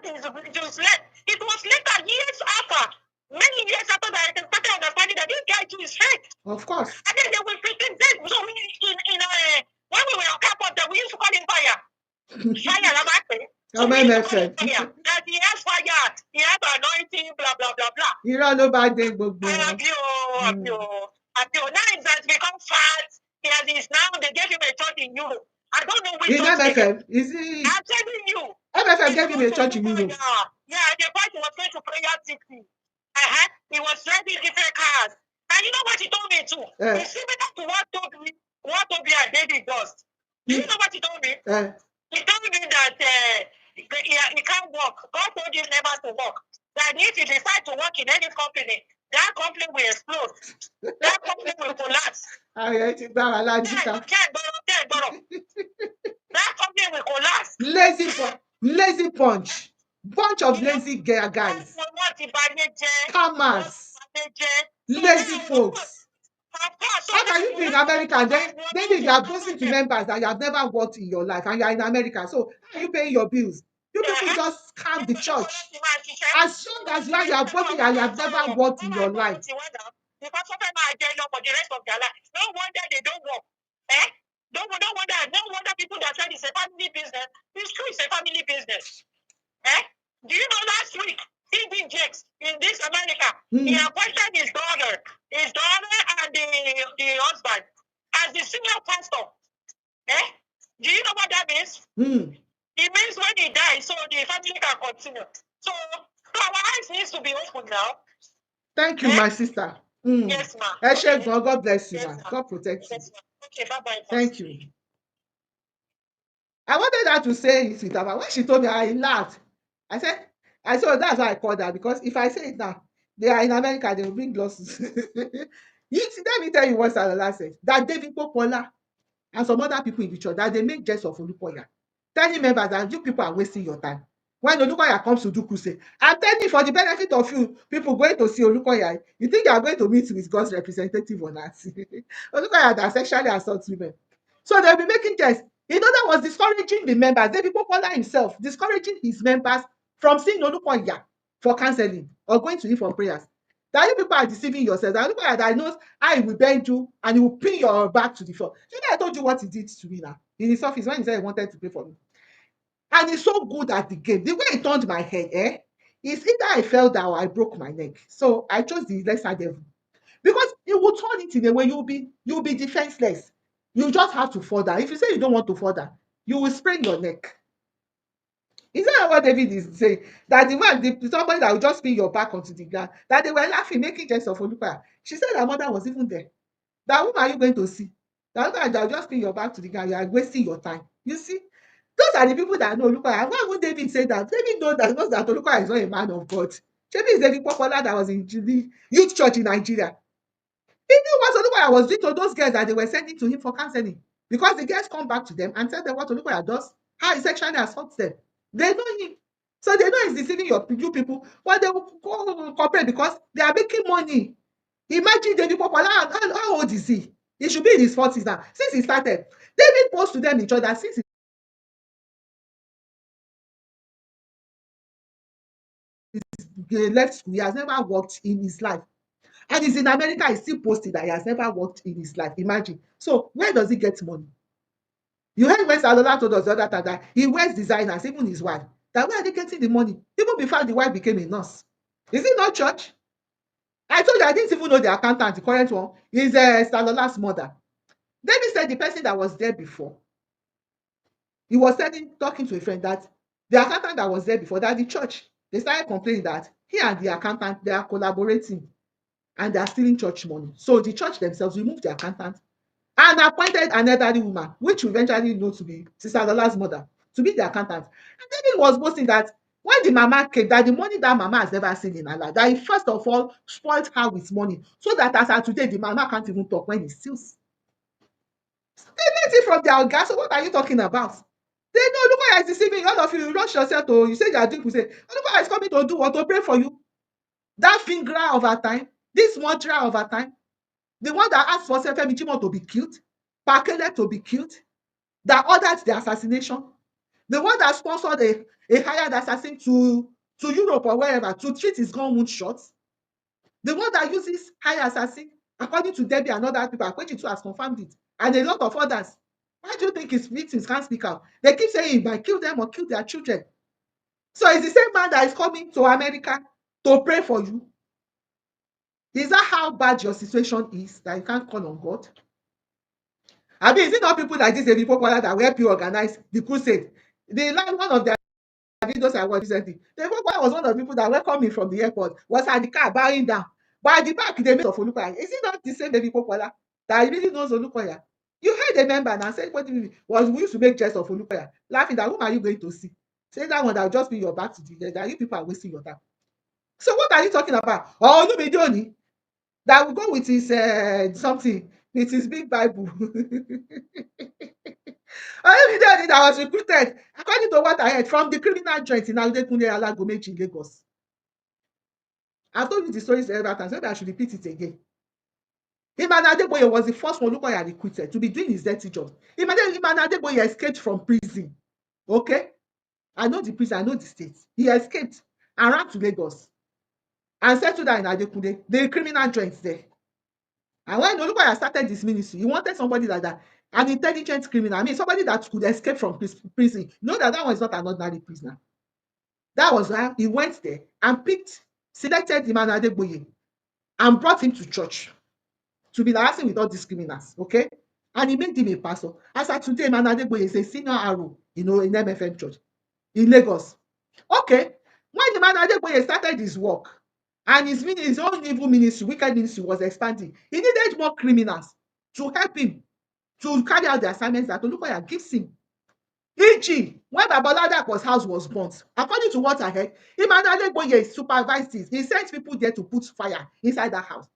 to his left, it was later years after, many years after that I can start understanding that this guy too is fake.
Of course.
And then they will pretend that so when we were on campus that we used to call him fire. Fire, so we used to call him fire. That he has fire, he has anointing, blah blah blah blah.
You don't know about them, but
Now it has become fat. He's now they gave him a church in Europe. I don't know which church.
MFM, is he?
I'm telling you.
MFM gave him a church in Europe.
Yeah, the boy was going to prayer city. He was driving different cars. And you know what he told me too? It's similar to what Toby and David does. Do you know what he told me? He told me that he can't work. God told him never to work. That if he decides to work in any company, that company will explode. That company will collapse. That company will collapse.
Lazy bunch of lazy guys. Scammers. Lazy folks. How can you be in America? Then they are boasting to members that you have never worked in your life and you are in America. So how are you paying your bills? You people just scam the church. As long as you are boasting and you have never worked in your life.
Because of them are there for the rest of their life. No wonder they don't work. No wonder people that said it's a family business. It's true, it's a family business. Do you know last week, TD Jakes in this America, he appointed his daughter and the husband as the senior pastor. Do you know what that means? It means when he dies, so the family can continue. So our eyes needs to be open now.
Thank you, my sister.
Yes, ma'am.
Ashekun, God bless you,
yes,
man. God protect you.
Yes, okay, bye-bye.
Thank you. I wanted her to say it with her, but when she told me, I laughed. I said, oh, that's why I called her, because if I say it now, they are in America, they will bring losses. Let me tell you what Salola said. That David Popola and some other people in the church, that they make jest of Olukoya, telling members that you people are wasting your time. When Olukoya comes to do crusade, I'm telling you, for the benefit of you people going to see Olukoya, you think you are going to meet with God's representative or not? Olukoya that sexually assaults women. So they'll be making jest. In other words, discouraging the members. David Popola himself discouraging his members from seeing Olukoya for counseling or going to him for prayers. That you people are deceiving yourselves. That Olukoya that knows how he will bend you and he will pin your back to the floor. You know, I told you what he did to me now in his office when he said he wanted to pray for me. And he's so good at the game. The way he turned my head, is either I fell down or I broke my neck. So I chose the lesser devil. Because it will turn it in a way you'll be defenseless. You just have to fall down. If you say you don't want to fall down, you will sprain your neck. Is that what David is saying? That somebody that will just pin your back onto the ground, that they were laughing, making jest of Olukoya. She said her mother was even there. That whom are you going to see? That will just pin your back to the ground. You are wasting your time. You see? Those are the people that know Olukoya. Why would David say that? David knows that Olukoya is not a man of God. Maybe it's David Popola that was in the youth church in Nigeria. He knew what Olukoya was doing to those girls that they were sending to him for counseling. Because the girls come back to them and tell them what Olukoya does, how he sexually assaults them. They know him. So they know he's deceiving you people, but they will go cooperate because they are making money. Imagine David Popola, how old is he? He should be in his 40s now. Since he started, David posts to them each other since he left school. He has never worked in his life. And he's in America, he's still posting that he has never worked in his life. Imagine. So where does he get money? You heard when Salola told us the other time that he wears designers, even his wife. That where are they getting the money? Even before the wife became a nurse. Is it not church? I told you I didn't even know the accountant, the current one, is Salola's mother. David said the person that was there before, he was talking to a friend that the accountant that was there before, that the church, they started complaining that he and the accountant, they are collaborating and they are stealing church money. So the church themselves removed the accountant and appointed an elderly woman, which we eventually know to be Sister Lola's mother, to be the accountant. And David was boasting that when the mama came, that the money that mama has never seen in her life, that he first of all spoiled her with money, so that as of today, the mama can't even talk when he steals. They learned it from their oga. So what are you talking about? They know Olukoya is deceiving all of you. You rush yourself to, you say you are doing, you say Olukoya is coming to do what? To pray for you. That finger over time, this mantra over time, the one that asked for Femi Chimo to be killed, Pakele to be killed, that ordered the assassination, the one that sponsored a hired assassin to Europe or wherever to treat his gun wound shots, the one that uses hired assassin, according to Debbie and other people, Akwechi too has confirmed it, and a lot of others. Why do you think his victims can't speak out? They keep saying he might kill them or kill their children. So it's the same man that is coming to America to pray for you. Is that how bad your situation is that you can't call on God? I mean, is it not people like this, the popular that will help you organize the crusade? One of their videos I watched recently, the popular was one of the people that welcomed me from the airport, was at the car bowing down. But at the back, they made of Olukoya. Is it not the same baby popular that really knows Olukoya? You heard a member and said, what do you mean? We used to make jest of Olukoya, laughing that whom are you going to see? Say that one that will just be your back to the that you people are wasting your time. So what are you talking about? Oh, you Olumide that will go with his something, with his big Bible. Olumide that was recruited, according to what I heard, from the criminal joint in Adekunle Alagomeji in Lagos. I've told you the story several times, maybe I should repeat it again. Imane Adeboye was the first one Olukoya recruited to be doing his dirty job. Imane Adeboye escaped from prison. Okay? I know the prison, I know the state. He escaped and ran to Lagos and settled down in Adekunle, the criminal joint there. And when Olukoya started this ministry, he wanted somebody like that, an intelligent criminal. I mean, somebody that could escape from prison. You know that one is not an ordinary prisoner. That was why he went there and selected Imane Adeboye and brought him to church to be liaising with all these criminals, okay? And he made him a pastor. As of today, Imane Adeboye is a senior RO, in MFM church in Lagos. Okay, when Imane Adeboye started his work and his own evil ministry, wicked ministry was expanding, he needed more criminals to help him to carry out the assignments that Olukoya gives him. E.g., when Babaladapo's house was burnt, according to what I heard, Imane Adeboye supervised this. He sent people there to put fire inside that house.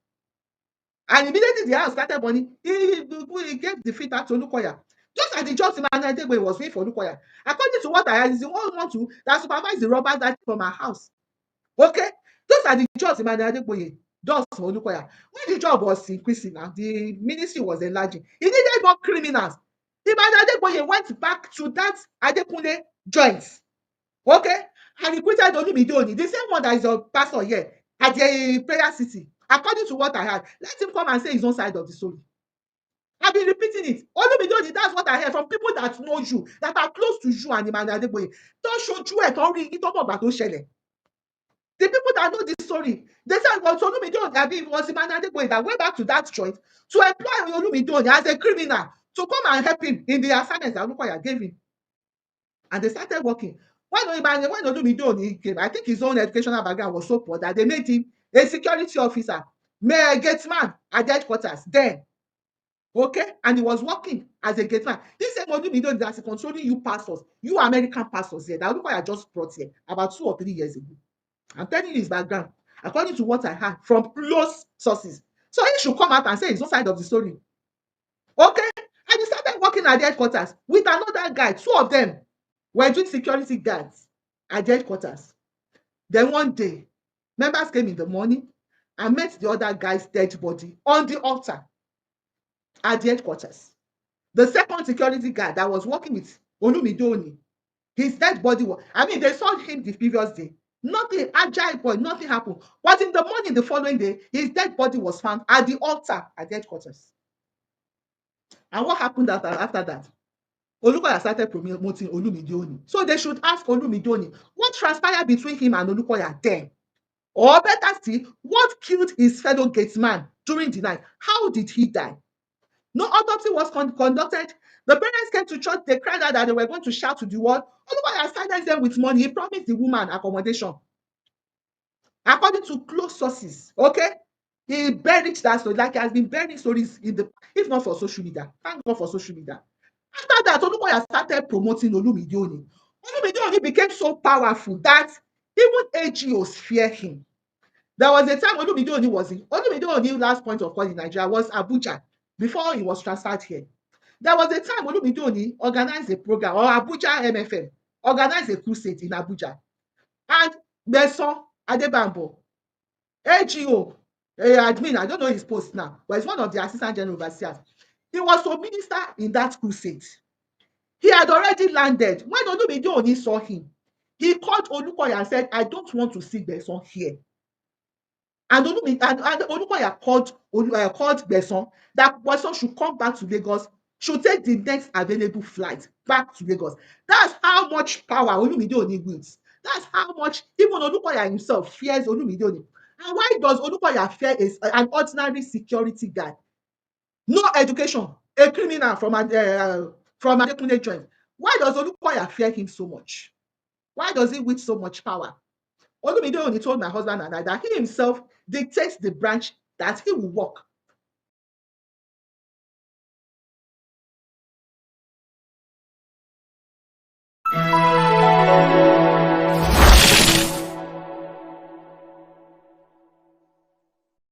And immediately the house started burning, he gave the feedback to Olukoya. Just as the jobs Imane Adeboye was doing for Olukoya. According to what I heard, he's the only one that supervised the robbers that from our house. Okay? Those are the jobs Imane Adeboye does for Olukoya. When the job was increasing now, the ministry was enlarging. He needed more criminals. Imane Adeboye went back to that Adekunle joint. Okay? And recruited Olumide, the same one that is your pastor here at the prayer city. According to what I heard, let him come and say his own side of the story. I've been repeating it. Olumide, that's what I heard from people that know you, that are close to you and Imane Adeboye. Don't show you it, don't rí tó mọ̀ gbà tó ṣẹlẹ̀. The people that know this story, they said it was Olumide, it was Imane Adeboye that went back to that joint to employ Olumide as a criminal to come and help him in the assignments that Olukoya gave him. And they started working. When Olumide came, I think his own educational background was so poor that they made him a security officer, gate man at the headquarters then. Okay? And he was working as a gate man. This same Olumide that's controlling you pastors, you American pastors here, that Olukoya just brought here about 2 or 3 years ago. I'm telling you his background, according to what I heard from close sources. So he should come out and say his own side of the story. Okay? And he started working at the headquarters with another guy. 2 of them were doing security guards at the headquarters. Then one day, members came in the morning and met the other guy's dead body on the altar at the headquarters. The second security guard that was working with Olumide, his dead body was, they saw him the previous day. Nothing, agile boy, nothing happened. But in the morning, the following day, his dead body was found at the altar at the headquarters. And what happened after that? Olukoya started promoting Olumide. So they should ask Olumide what transpired between him and Olukoya then. Or better still, what killed his fellow gatesman during the night? How did he die? No autopsy was conducted. The parents came to church, they cried out that they were going to shout to the world. Olukoya silenced them with money. He promised the woman accommodation. According to close sources, okay? He buried that story, like he has been burying stories in the, if not for social media. Thank God for social media. After that, Olukoya started promoting Olumide Oni. Olumide Oni became so powerful that even AGOs fear him. There was a time Olumide Oni was in, Olumide Oni last point of call in Nigeria was Abuja before he was transferred here. There was a time Olumide Oni organized a program, or Abuja MFM organized a crusade in Abuja. And Gbeson Adebambo, AGO, admin, I don't know his post now, but he's one of the assistant general overseers. He was to minister in that crusade. He had already landed. When Olumide Oni saw him, he called Olukoya and said, I don't want to see Gbeson here. And Olukoya called Gbeson that Gbeson should come back to Lagos, should take the next available flight back to Lagos. That's how much power Olumide Oni wields. That's how much even Olukoya himself fears Olumide Oni. And why does Olukoya fear an ordinary security guy? No education, a criminal from Adekunle joint. Why does Olukoya fear him so much? Why does he wield so much power? Olumide Oni told my husband and I that he himself dictates the branch that he will work.